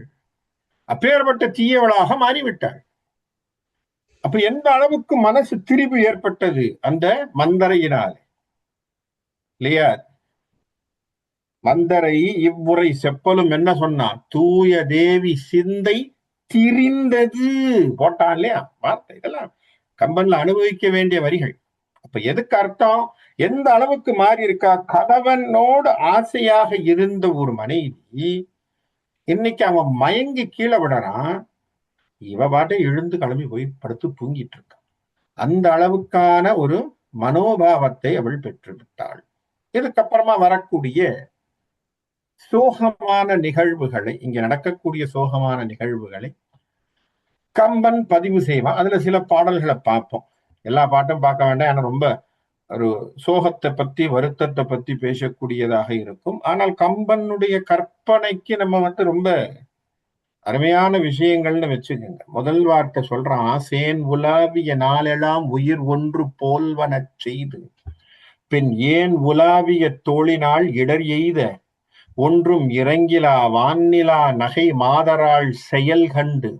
அப்பேற்பட்ட தீயவளாக மாறிவிட்டாள். அப்ப எந்த அளவுக்கு மனசு திரிவு ஏற்பட்டது அந்த மந்தரையினால், இல்லையா? மந்தரை இவ்வுரை செப்பலும் என்ன சொன்னா, தூய தேவி சிந்தை திரிந்தது போட்டான், இல்லையா? வார்த்தை இதெல்லாம் கம்பன்ல அனுபவிக்க வேண்டிய வரிகள். அப்ப எதுக்கு அர்த்தம், எந்த அளவுக்கு மாறி இருக்கா. கணவனோடு ஆசையாக இருந்த ஒரு மனைவி இன்னைக்கு அவன் மயங்கி கீழே விடறான், இவ பாட்டை எழுந்து கிளம்பி போய் படுத்து தூங்கிட்டு இருக்கான். அந்த அளவுக்கான ஒரு மனோபாவத்தை அவள் பெற்று விட்டாள். இதுக்கப்புறமா வரக்கூடிய சோகமான நிகழ்வுகளை, இங்க நடக்கக்கூடிய சோகமான நிகழ்வுகளை கம்பன் பதிவு செய்வான். அதுல சில பாடல்களை பார்ப்போம், எல்லா பாட்டும் பார்க்க வேண்டாம், ஏன்னா ரொம்ப ஒரு சோகத்தை பத்தி வருத்தத்தை பத்தி பேசக்கூடியதாக இருக்கும். ஆனால் கம்பனுடைய கற்பனைக்கு நம்ம ரொம்ப அருமையான விஷயங்கள்னு வச்சுக்கோங்க. முதல் வார்த்தை சொல்றான், சேன் உலாவிய நாளெல்லாம் உயிர் ஒன்று போல்வன செய்து பின் ஏன் உலாவிய தோழினால் இடர் எய்த ஒன்றும் இறங்கிலா வான்நிலா நகை மாதராள் செயல் கண்டு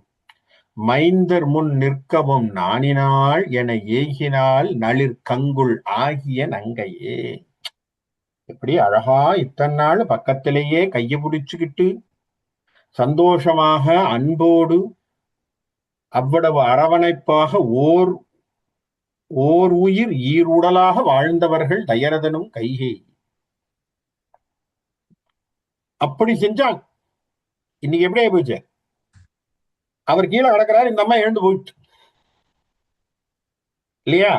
மைந்தர் முன் நிற்கவும் நாணினாள் என ஏகினால் நளிர் கங்குள் ஆகிய நங்கையே. எப்படி அழகா இத்தனை நாள் பக்கத்திலேயே கையை பிடிச்சுக்கிட்டு சந்தோஷமாக அன்போடு அவ்வளவு அரவணைப்பாக ஓர் உயிர் ஈருடலாக வாழ்ந்தவர்கள் தயரதனும் கைகேயி. அப்படி செஞ்சான். இன்னைக்கு எப்படி போச்சு, அவர் கீழே கிடக்கிறார், இந்த அம்மா எழுந்து போயிட்டு, இல்லையா?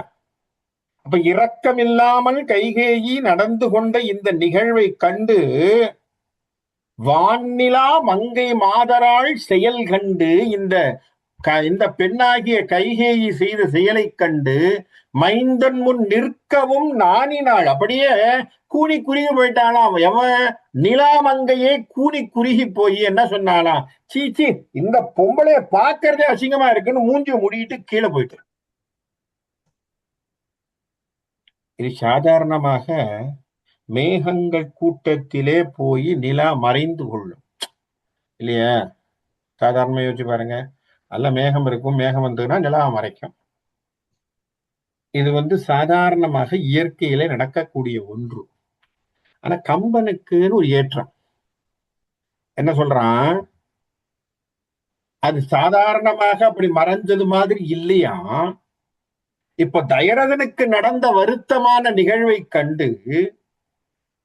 அப்ப இரக்கம் இல்லாமல் கைகேயி நடந்து கொண்ட இந்த நிகழ்வை கண்டு வான்நிலா மங்கை மாதராள் செயல் கண்டு, இந்த பெண்ணாகிய கைகேயி செய்த செயலை கண்டு மைந்தன் முன் நிற்கவும் நாணினாள். அப்படியே கூனி குறுகி போயிட்டாளாம். எவன்? நிலாமங்கையே கூனி குறுகி போய் என்ன சொன்னாலாம், சீச்சி இந்த பொம்பளைய பாக்குறதே அசிங்கமா இருக்குன்னு மூஞ்சி முடிட்டு கீழே போயிட்டு. இது சாதாரணமாக மேகங்கள் கூட்டத்திலே போய் நிலா மறைந்து கொள்ளும், இல்லையா? சாதாரணமா யோசிச்சு பாருங்க, நல்ல மேகம் இருக்கும், மேகம் வந்ததுன்னா நிலா மறைக்கும். இது சாதாரணமாக இயற்கையில நடக்கக்கூடிய ஒன்று. ஆனா கம்பனுக்குன்னு ஒரு ஏற்றம். என்ன சொல்றான், அது சாதாரணமாக அப்படி மறைஞ்சது மாதிரி இல்லையா. இப்ப தயரதனுக்கு நடந்த வருத்தமான நிகழ்வை கண்டு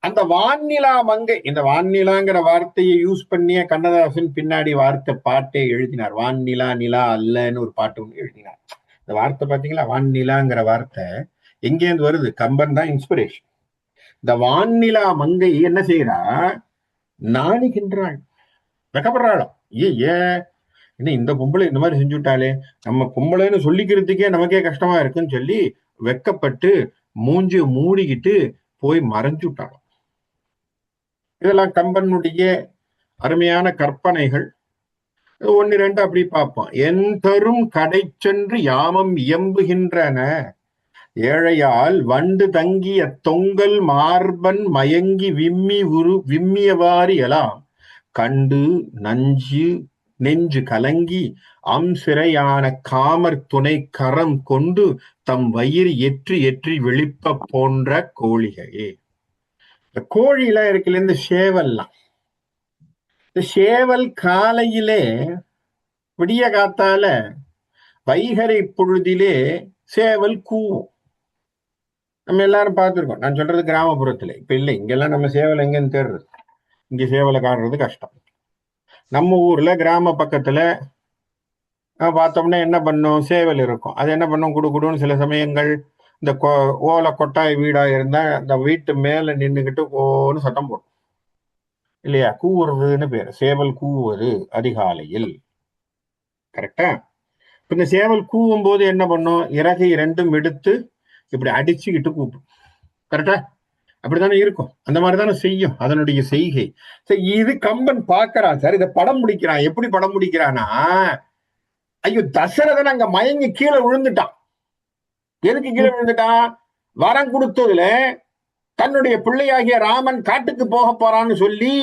அந்த வான்நிலா மங்கை, இந்த வான்நிலாங்கிற வார்த்தையை யூஸ் பண்ணிய கண்ணதாசன் பின்னாடி வார்த்தை பாட்டே எழுதினார். வான்நிலா நிலா அல்லன்னு ஒரு பாட்டு ஒன்று எழுதினார். இந்த வார்த்தை பாத்தீங்களா, வான்நிலாங்கிற வார்த்தை எங்கேருந்து வருது? கம்பன் தான் இன்ஸ்பிரேஷன். இந்த வான்நிலா மங்கை என்ன செய்யறா, நாணுகின்றாள், வெக்கப்படுறாளாம். ஏன் என்ன இந்த பொம்பளை இந்த மாதிரி செஞ்சுட்டாலே, நம்ம பொம்பளைன்னு சொல்லிக்கிறதுக்கே நமக்கே கஷ்டமா இருக்குன்னு சொல்லி வெக்கப்பட்டு மூஞ்சி மூடிக்கிட்டு போய் மறைஞ்சுட்டாளாம். இதெல்லாம் கம்பனுடைய அருமையான கற்பனைகள். ஒன்னு ரெண்டு அப்படி பார்ப்போம். என் தரும் கடை சென்று யாமம் இயம்புகின்றன ஏழையால் வண்டு தங்கிய தொங்கல் மார்பன் மயங்கி விம்மியவாறு எலாம் கண்டு நஞ்சு நெஞ்சு கலங்கி சிறையான காமர் துணை கரம் கொண்டு தம் வயிறு எற்றி எற்றி வெளிப்ப போன்ற கோழிகையே. இந்த கோழிலாம் இருக்குல்ல, இந்த சேவல்லாம், இந்த சேவல் காலையிலே விடிய காத்தால வைகரை பொழுதிலே சேவல் கூவும். நம்ம எல்லாரும் பார்த்துருக்கோம். நான் சொல்றது கிராமப்புறத்துல, இப்ப இல்லை, இங்கெல்லாம் நம்ம சேவல் எங்கன்னு தேடுறது, இங்க சேவலை காடுறது கஷ்டம். நம்ம ஊர்ல கிராம பக்கத்துல பார்த்தோம்னா என்ன பண்ணும், சேவல் இருக்கும். அது என்ன பண்ணும், குடுன்னு சில சமயங்கள் இந்த ஓலை கொட்டாய் வீடா இருந்தா இந்த வீட்டு மேல நின்றுகிட்டு ஓன்னு சத்தம் போடும் இல்லையா, கூவுறதுன்னு பேரு, சேவல் கூவுவது அதிகாலையில். கரெக்டா? இப்ப இந்த சேவல் கூவும் போது என்ன பண்ணும், இறகை இரண்டும் எடுத்து இப்படி அடிச்சுக்கிட்டு கூப்பிடும். கரெக்டா? அப்படித்தானே இருக்கும். அந்த மாதிரிதானே செய்யும் அதனுடைய செய்கை. இது கம்பன் பாக்குறான் சார், இதை படம் முடிக்கிறான். எப்படி படம் முடிக்கிறான்னா, ஐயோ தசரதன் அங்க மயங்கி கீழே விழுந்துட்டான். எதுக்கு கீழே விழுந்துட்டான், வரம் கொடுத்ததுல தன்னுடைய பிள்ளையாகிய ராமன் காட்டுக்கு போக போறான்னு சொல்லி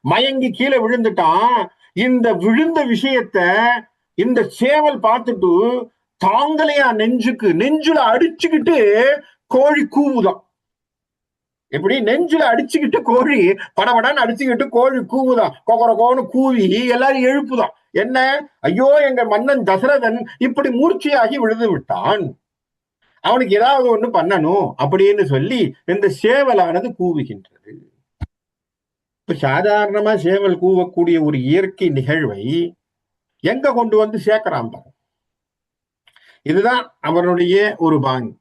மயங்கி கீழே விழுந்துட்டான். இந்த விழுந்த விஷயத்த இந்த சேவல் பார்த்துட்டு தாங்கலையா, நெஞ்சுல அடிச்சுக்கிட்டு கோழி கூவுதான். எப்படி நெஞ்சுல அடிச்சுக்கிட்டு கோழி படபடான்னு அடிச்சுக்கிட்டு கோழி கூவுதான், கொக்கரகோன்னு கூவி எல்லாரும் எழுப்புதான். என்ன, ஐயோ எங்க மன்னன் தசரதன் இப்படி மூர்ச்சியாகி விழுந்து விட்டான், அவனுக்கு ஏதாவது ஒண்ணு பண்ணணும் அப்படின்னு சொல்லி இந்த சேவலானது கூவுகின்றது. இப்ப சாதாரணமா சேவல் கூவக்கூடிய ஒரு இயற்கை நிகழ்வை எங்க கொண்டு வந்து சேர்க்கிறான் பாரு. இதுதான் அவனுடைய ஒரு பாங்கு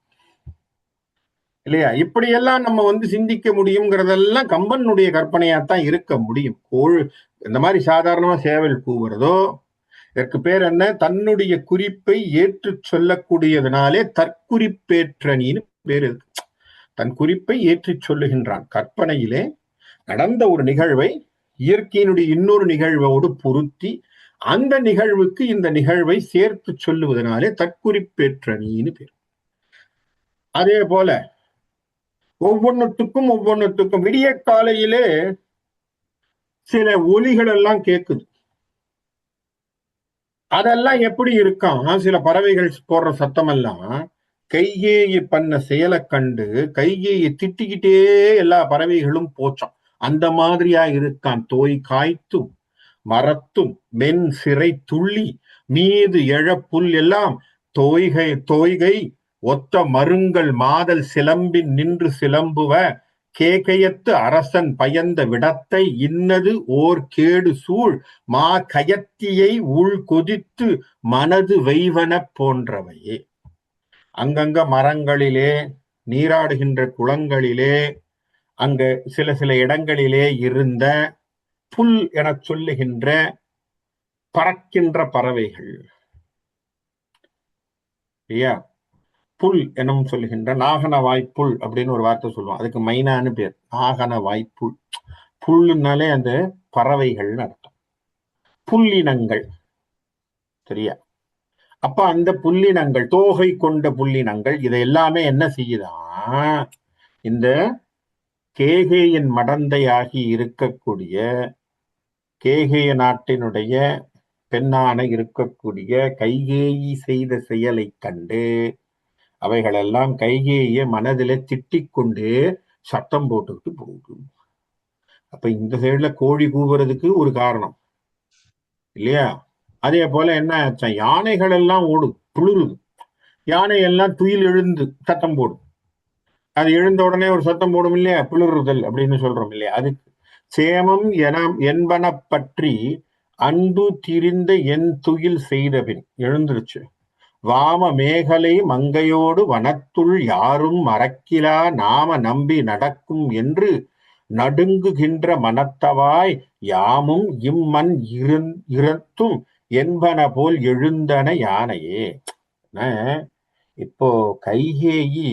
இல்லையா. இப்படியெல்லாம் நம்ம வந்து சிந்திக்க முடியுங்கிறதெல்லாம் கம்பனுடைய கற்பனையாத்தான் இருக்க முடியும். இந்த மாதிரி சாதாரணமா சேவல் கூவுறதோ, இதற்கு பேர் என்ன, தன்னுடைய குறிப்பை ஏற்று சொல்லக்கூடியதுனாலே தற்குறிப்பேற்றணின்னு பேர் இருக்கு. தன் குறிப்பை ஏற்றி சொல்லுகின்றான். கற்பனையிலே நடந்த ஒரு நிகழ்வை இயற்கையினுடைய இன்னொரு நிகழ்வோடு பொருத்தி அந்த நிகழ்வுக்கு இந்த நிகழ்வை சேர்த்து சொல்லுவதனாலே தற்குறிப்பேற்றணின்னு பேர். அதே போல ஒவ்வொன்றுத்துக்கும் விடிய காலையிலே சில ஒலிகள் எல்லாம் கேட்குது. அதெல்லாம் எப்படி இருக்கான், சில பறவைகள் போடுற சத்தம் எல்லாம் கைகேயி பண்ண செயலை கண்டு கைகேயை திட்டிக்கிட்டே எல்லா பறவைகளும் போச்சான். அந்த மாதிரியா இருக்கான். தோய் காய்த்தும் மரத்தும் மென் சிறை துள்ளி மீது எழப்புல் எல்லாம் தோய்கை ஒத்த மருங்கள் மாதல் சிலம்பின் நின்று சிலம்புவ கேகையத்து அரசன் பயந்த விடத்தை இன்னது ஓர் கேடு சூழ் மா கயத்தியை உள் கொதித்து மனது வைவன போன்றவையே. அங்கங்க மரங்களிலே, நீராடுகின்ற குளங்களிலே, அங்க சில சில இடங்களிலே இருந்த புல் என சொல்லுகின்ற பறக்கின்ற பறவைகள், புல் எனும் சொல்லுகின்ற நாகன வாய்ப்புல் அப்படின்னு ஒரு வார்த்தை சொல்லுவோம். அதுக்கு மைனான்னு பேர் நாகன வாய்ப்புல். புல்லுனாலே அந்த பறவைகள்னு அர்த்தம், புல்லினங்கள். சரியா? அப்ப அந்த புல்லினங்கள், தோகை கொண்ட புல்லினங்கள், இதை எல்லாமே என்ன செய்யுதான், இந்த கேகேயின் மடந்தையாகி இருக்கக்கூடிய கேகேய நாட்டினுடைய பெண்ணான இருக்கக்கூடிய கைகேயி செய்த செயலை கண்டு அவைகளெல்லாம் கைகேய மனதில திட்டிக் கொண்டு சத்தம் போட்டுக்கிட்டு போகுது. அப்ப இந்த சைடுல கோழி கூவுறதுக்கு ஒரு காரணம் இல்லையா. அதே போல என்ன ஆச்சா, யானைகள் எல்லாம் ஓடும், துளிருது. யானை எல்லாம் துயில் எழுந்து சத்தம் போடும். அது எழுந்த உடனே ஒரு சத்தம் போடும் இல்லையா, பிளிறுதல் அப்படின்னு சொல்றோம் இல்லையா. அதுக்கு சேமம் என்பன பற்றி அன்பு திரிந்த என் துயில் செய்தபின் எழுந்துருச்சு. வாம மேகலை மங்கையோடு வனத்துள் யாரும் மறக்கிலா நாம நம்பி நடக்கும் என்று நடுங்குகின்ற மனத்தவாய் யாமும் இம்மண் இறத்தும் என்பன போல் எழுந்தன யானையே. இப்போ கைகேயி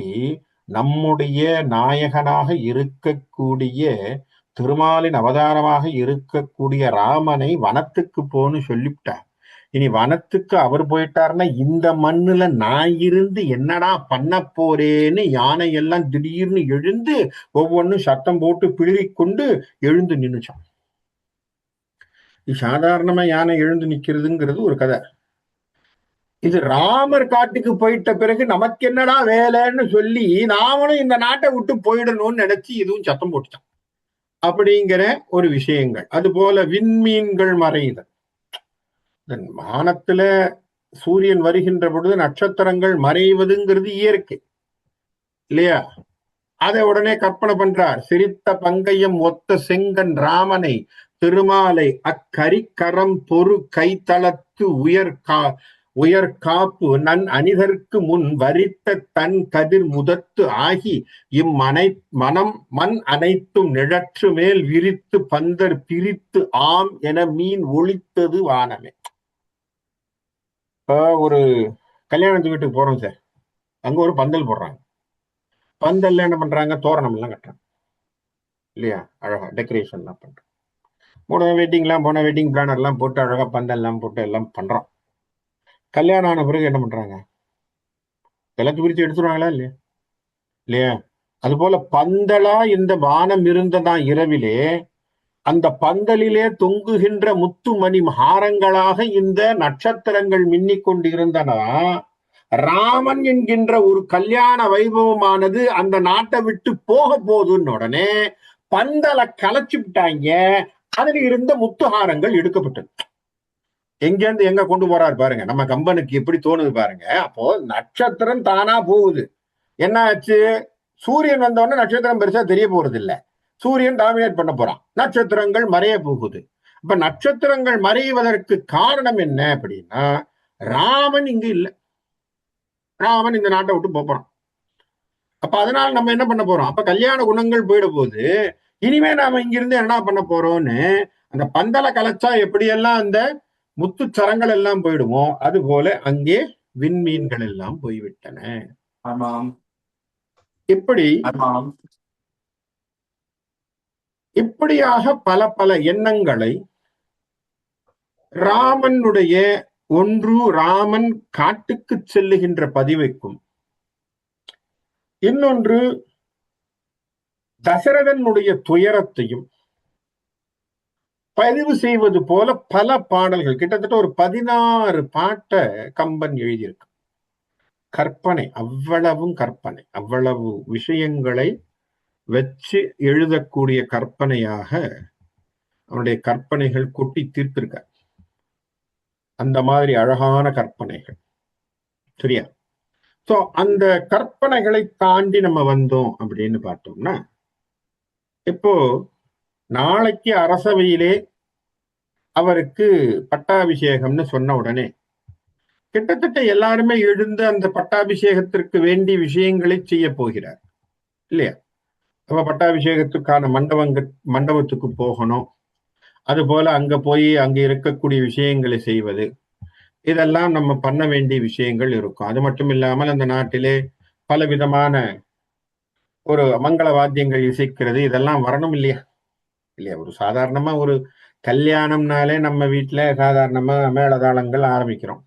நம்முடைய நாயகனாக இருக்கக்கூடிய திருமாலின் அவதாரமாக இருக்கக்கூடிய ராமனை வனத்துக்கு போன்னு சொல்லிவிட்டார். இனி வனத்துக்கு அவர் போயிட்டாருன்னா இந்த மண்ணுல நான் இருந்து என்னடா பண்ண போறேன்னு யானை எல்லாம் திடீர்னு எழுந்து ஒவ்வொன்றும் சத்தம் போட்டு பிளிரிக்கொண்டு எழுந்து நின்னுச்சான். சாதாரணமா யானை எழுந்து நிக்கிறதுங்கிறது ஒரு கதை. இது ராமர் காட்டுக்கு போயிட்ட பிறகு நமக்கு என்னடா வேலைன்னு சொல்லி நாமளும் இந்த நாட்டை விட்டு போயிடணும்னு நினைச்சு இதுவும் சத்தம் போட்டுச்சான் அப்படிங்கிற ஒரு விஷயங்கள். அது போல விண்மீன்கள் மறையுதல். வானத்துல சூரியன் வருகின்ற பொழுது நட்சத்திரங்கள் மறைவதுங்கிறது இயற்கை இல்லையா? அதை உடனே கற்பனை பண்றார். சிரித்த பங்கையம் ஒத்த செங்கன் ராமனை திருமாலை அக்கரிக்கரம் பொறு கைத்தளத்து உயர் காப்பு நன் அணிதற்கு முன் வரித்த தன் கதிர் முதத்து ஆகி மனம் மண் அனைத்தும் நிழற்று மேல் விரித்து பந்தர் பிரித்து ஆம் என மீன் ஒழித்தது வானமே. ஒரு கல்யாணத்து வீட்டுக்கு போறோம் சார், அங்க ஒரு பந்தல் போடுறாங்க. பந்தல்ல என்ன பண்றாங்க, தோரணம் எல்லாம் கட்டுறாங்க இல்லையா, அழகா டெக்கரேஷன் எல்லாம் பண்றாங்க. போன வெட்டிங் பிளானர் எல்லாம் போட்டு அழகா பந்தல் எல்லாம் போட்டு எல்லாம் பண்றோம். கல்யாணம் ஆன பிறகு என்ன பண்றாங்க, எல்லாத்தையும் பிரிச்சு எடுத்துருவாங்களா இல்லையா? இல்லையா? அது போல பந்தலா இந்த வானம் இருந்ததான் இரவிலே, அந்த பந்தலிலே தொங்குகின்ற முத்துமணி ஹாரங்களாக இந்த நட்சத்திரங்கள் மின்னிக் கொண்டிருந்தன. ராமன் என்கின்ற ஒரு கல்யாண வைபவமானது அந்த நாட்டை விட்டு போக போதுன்னு உடனே பந்தலை கலைச்சு விட்டாங்க. அதுல இருந்த முத்துஹாரங்கள் எடுக்கப்பட்டது. எங்கேருந்து எங்க கொண்டு போறாரு பாருங்க, நம்ம கம்பனுக்கு எப்படி தோணுது பாருங்க. அப்போ நட்சத்திரம் தானா போகுது. என்ன ஆச்சு, சூரியன் வந்தோடனே நட்சத்திரம் பெருசா தெரிய போறது இல்ல, சூரியன் டாமினேட் பண்ண போறான், நட்சத்திரங்கள் மறைய போகுது. இப்ப நட்சத்திரங்கள் மறைவதற்கு காரணம் என்ன அப்படின்னா, ராமன் இங்கு இல்லை, ராமன் இந்த நாட்டை விட்டு போறான். அப்ப அதனால நம்ம என்ன பண்ண போறோம், அப்ப கல்யாண குணங்கள் போயிட போது, இனிமே நாம இங்கிருந்து என்ன பண்ண போறோம்னு அந்த பந்தலை கலைச்சா எப்படியெல்லாம் அந்த முத்துச்சரங்கள் எல்லாம் போயிடுமோ அது போல அங்கே விண்மீன்கள் எல்லாம் போய்விட்டன. இப்படியாக பல பல எண்ணங்களை ராமனுடைய ஒன்று ராமன் காட்டுக்கு செல்லுகின்ற பதிவைக்கும், இன்னொன்று தசரதனுடைய துயரத்தையும் பதிவு செய்வது போல பல பாடல்கள், கிட்டத்தட்ட ஒரு 16 பாட்டை கம்பன் எழுதியிருக்கு. கற்பனை, அவ்வளவும் கற்பனை, அவ்வளவு விஷயங்களை வச்சு எழுதக்கூடிய கற்பனையாக அவனுடைய கற்பனைகள் கொட்டி தீர்த்திருக்க. அந்த மாதிரி அழகான கற்பனைகள். சரியா? சோ அந்த கற்பனைகளை தாண்டி நம்ம வந்தோம் அப்படின்னு பார்த்தோம்னா, இப்போ நாளைக்கு அரசவையிலே அவருக்கு பட்டாபிஷேகம்னு சொன்ன உடனே கிட்டத்தட்ட எல்லாருமே எழுந்து அந்த பட்டாபிஷேகத்திற்கு வேண்டிய விஷயங்களை செய்ய போகிறார் இல்லையா? அப்ப பட்டாபிஷேகத்துக்கான மண்டபத்துக்கு போகணும். அது போல அங்க போய் அங்க இருக்கக்கூடிய விஷயங்களை செய்வது, இதெல்லாம் நம்ம பண்ண வேண்டிய விஷயங்கள் இருக்கும். அது மட்டும் இல்லாமல் அந்த நாட்டிலே பல விதமான ஒரு மங்கள வாத்தியங்கள் இசைக்கிறது, இதெல்லாம் வரணும் இல்லையா? இல்லையா? ஒரு சாதாரணமா ஒரு கல்யாணம்னாலே நம்ம வீட்டுல சாதாரணமா மேளதாளங்கள் ஆரம்பிக்கிறோம்.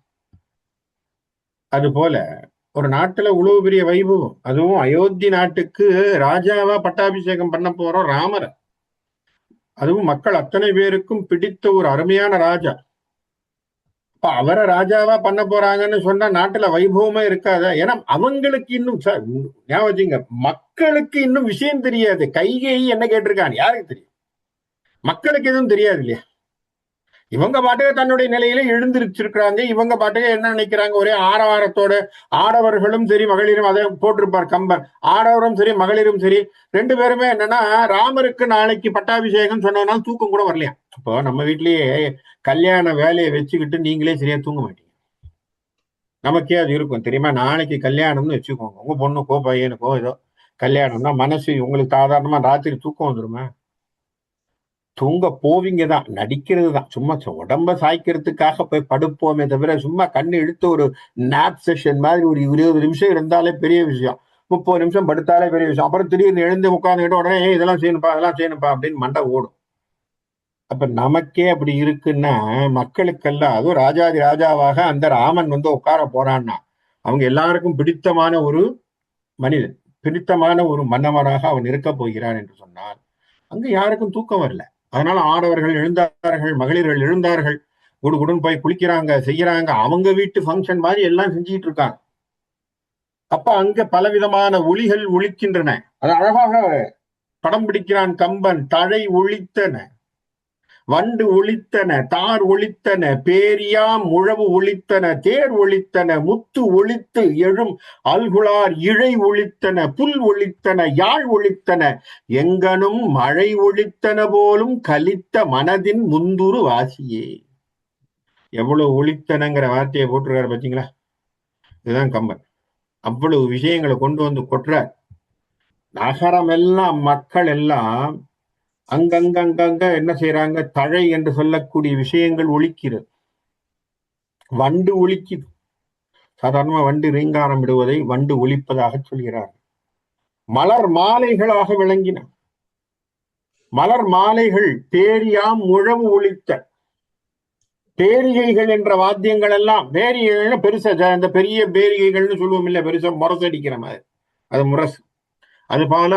அது போல ஒரு நாட்டுல இவ்வளவு பெரிய வைபவம், அதுவும் அயோத்தி நாட்டுக்கு ராஜாவா பட்டாபிஷேகம் பண்ண போறோம் ராமரை. அதுவும் மக்கள் அத்தனை பேருக்கும் பிடித்த ஒரு அருமையான ராஜா. இப்ப அவரை ராஜாவா பண்ண போறாங்கன்னு சொன்னா நாட்டுல வைபவமே இருக்காத. ஏன்னா அவங்களுக்கு இன்னும் ஞாபகம், மக்களுக்கு இன்னும் விஷயம் தெரியாது. கைகேயி என்ன கேட்டிருக்கான் யாருக்கு தெரியும்? மக்களுக்கு எதுவும் தெரியாது இல்லையா? இவங்க பாட்டுக்கு தன்னுடைய நிலையில எழுந்திருச்சிருக்கிறாங்க. இவங்க பாட்டுக்கு என்ன நினைக்கிறாங்க, ஒரே ஆரவாரத்தோட, ஆடவர்களும் சரி மகளிரும், அதை போட்டிருப்பார் கம்பன், ஆடவரும் சரி மகளிரும் சரி ரெண்டு பேருமே என்னன்னா, ராமருக்கு நாளைக்கு பட்டாபிஷேகம் சொன்னதுனால தூக்கம் கூட வரலையா. இப்போ நம்ம வீட்லயே கல்யாண வேலையை வச்சுக்கிட்டு நீங்களே சரியா தூங்க மாட்டீங்க. நமக்கே அது இருக்கும் தெரியுமா? நாளைக்கு கல்யாணம்னு வச்சுக்கோங்க, உங்க பொண்ணுக்கோ பையனுக்கோ ஏதோ கல்யாணம்னா மனசு உங்களுக்கு சாதாரணமா ராத்திரி தூக்கம் வந்துருமா? தூங்க போவீங்க தான், நடிக்கிறது தான், சும்மா உடம்ப சாய்க்கிறதுக்காக போய் படுப்போமே தவிர சும்மா கண்ணு இழுத்து ஒரு நாப் செஷன் மாதிரி ஒரு 20 நிமிஷம் இருந்தாலே பெரிய விஷயம், 30 நிமிஷம் படுத்தாலே பெரிய விஷயம். அப்புறம் திடீர்னு எழுந்து உட்காந்துக்கிட்ட உடனே இதெல்லாம் செய்யணுப்பா அதெல்லாம் செய்யணுப்பா அப்படின்னு மண்டை ஓடும். அப்ப நமக்கே அப்படி இருக்குன்னா மக்களுக்கெல்லாம், அதுவும் ராஜாதி ராஜாவாக அந்த ராமன் உட்கார போறான்னா அவங்க எல்லாருக்கும் பிடித்தமான ஒரு மனிதன், பிடித்தமான ஒரு மன்னவனாக அவன் இருக்க போகிறான் என்று சொன்னால் அங்க யாருக்கும் தூக்கம் வரல. அதனால ஆடவர்கள் எழுந்தார்கள், மகளிர்கள் எழுந்தார்கள், குடுகுடுன்னு போய் குளிக்கிறாங்க, செய்யறாங்க, அவங்க வீட்டு ஃபங்க்ஷன் மாதிரி எல்லாம் செஞ்சுட்டு இருக்காங்க. அப்ப அங்க பலவிதமான ஒளிகள் ஒலிக்கின்றன. அது அழகாக படம் பிடிக்கிறான் கம்பன். தழை ஒளித்தன, வண்டு ஒளித்தன, தார் ஒளித்தன, பேரியாம் உழவு ஒளித்தன, தேர் ஒளித்தன, முத்து ஒளித்து எழும் அல்குளார் இழை ஒளித்தன, புல் ஒளித்தன, யாழ் ஒளித்தன, எங்கனும் மழை ஒளித்தன போலும் கலித்த மனதின் முந்துரு வாசியே. எவ்வளவு ஒளித்தனங்கிற வார்த்தையை போட்டிருக்காரு பாத்தீங்களா? இதுதான் கம்பன். அவ்வளவு விஷயங்களை கொண்டு வந்து கொட்டுற. நகரம் எல்லாம், மக்கள் எல்லாம் அங்கங்க என்ன செய்யறாங்க? தழை என்று சொல்லக்கூடிய விஷயங்கள் ஒலிக்கிறது. வண்டு ஒலிக்குது. சாதாரணமா வண்டு ரீங்காரம் விடுவதை வண்டு ஒலிப்பதாக சொல்கிறார். மலர் மாலைகளாக விளங்கின. மலர் மாலைகள் பேரியாம் உழவு ஒலித்த. பேரிகைகள் என்ற வாத்தியங்கள் எல்லாம், பேரிகைகள் பெருசா இந்த பெரிய பேரிகைகள்னு சொல்லுவோம் இல்ல, பெருசா முரசடிக்கிற மாதிரி, அது முரசு. அது போல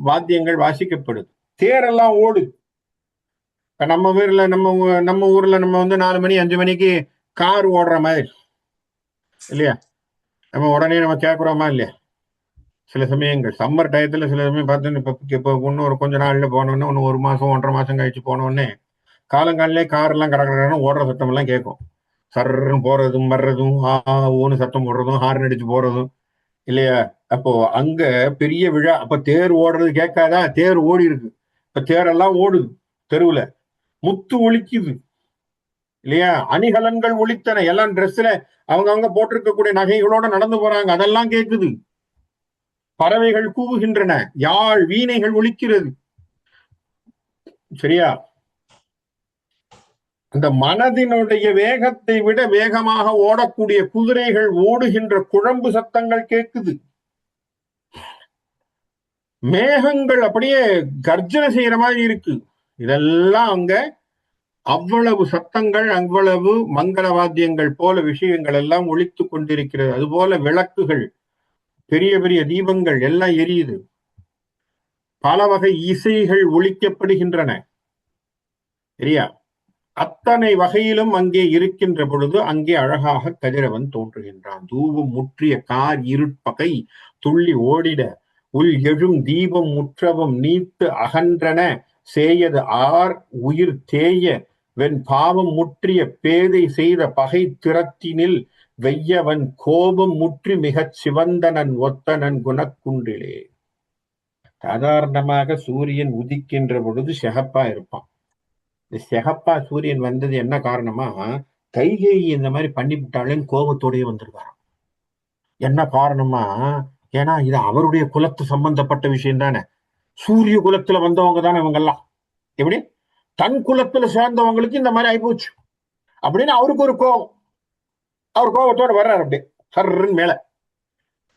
வாத்தியங்கள் வாசிக்கப்படுது. தேரெல்லாம் ஓடுது. இப்ப நம்ம ஊர்ல நம்ம ஊர்ல நம்ம 4 மணி 5 மணிக்கு கார் ஓடுற மாதிரி இல்லையா? நம்ம உடனே நம்ம கேட்குறோமா இல்லையா? சில சமயங்கள் சம்மர் டயத்துல சில சமயம் பார்த்தோன்னு இப்போ இன்னும் ஒரு கொஞ்ச நாள்ல போனோன்னே, இன்னும் 1 மாசம் 1.5 மாசம் கழிச்சு போனோடனே காலங்காலிலே கார் எல்லாம் கடற்கடன்னு ஓடுற சத்தம் எல்லாம் கேட்கும். சர்ன்னு போறதும் வர்றதும், ஊன்னு சத்தம் போடுறதும், ஹார்ன் அடிச்சு போறதும் இல்லையா? அப்போ அங்க பெரிய விழா. அப்ப தேர் ஓடுறது கேட்காதா? தேர் ஓடி இருக்கு. இப்ப தேரெல்லாம் ஓடுது தெருவுல. முத்து ஒலிக்குது இல்லையா? அணிகலன்கள் ஒலித்தன. எல்லாம் ட்ரெஸ்ல அவங்க போட்டிருக்கக்கூடிய நகைகளோட நடந்து போறாங்க, அதெல்லாம் கேட்குது. பறவைகள் கூவுகின்றன, யாழ் வீணைகள் ஒலிக்கிறது. சரியா? அந்த மனதினுடைய வேகத்தை விட வேகமாக ஓடக்கூடிய குதிரைகள் ஓடுகின்ற குழம்பு சத்தங்கள் கேட்குது. மேகங்கள் அப்படியே கர்ஜனை செய்யற மாதிரி இருக்கு. இதெல்லாம் அங்க அவ்வளவு சத்தங்கள், அவ்வளவு மங்கள வாத்தியங்கள் போல விஷயங்கள் எல்லாம் ஒலித்து கொண்டிருக்கிறது. அதுபோல விளக்குகள், பெரிய பெரிய தீபங்கள் எல்லாம் எரியுது. பல வகை இசைகள் ஒலிக்கப்படுகின்றன. சரியா? அத்தனை வகையிலும் அங்கே இருக்கின்ற பொழுது அங்கே அழகாக கதிரவன் தோன்றுகின்றான். தூபம் முற்றிய கார் இருட்பகை துள்ளி ஓடிட உள் எழும் தீபம் முற்றவும் நீத்து அகன்றன சேயது ஆர் உயிர் தேய வெண் பாவம் முற்றிய பேதை செய்த பகை திறத்தினில் வெய்யவன் கோபம் முற்றி மிகச் சிவந்தனன் ஒத்தனன் குணக்குன்றிலே. சாதாரணமாக சூரியன் உதிக்கின்ற பொழுது சிகப்பா இருப்பான். இந்த சிகப்பா சூரியன் வந்தது என்ன காரணமா? கைகேயி இந்த மாதிரி பண்ணிவிட்டாலும் கோபத்தோடய வந்திருக்காராம். என்ன காரணமா? ஏன்னா இது அவருடைய குலத்து சம்பந்தப்பட்ட விஷயம் தானே. சூரிய குலத்துல வந்தவங்க தானே இவங்க எல்லாம். எப்படி தன் குலத்துல சேர்ந்தவங்களுக்கு இந்த மாதிரி ஆயிப்போச்சு அப்படின்னு அவருக்கு ஒரு கோபம். அவர் கோபத்தோட வர்றாரு அப்படியே சர்ன்னு மேல.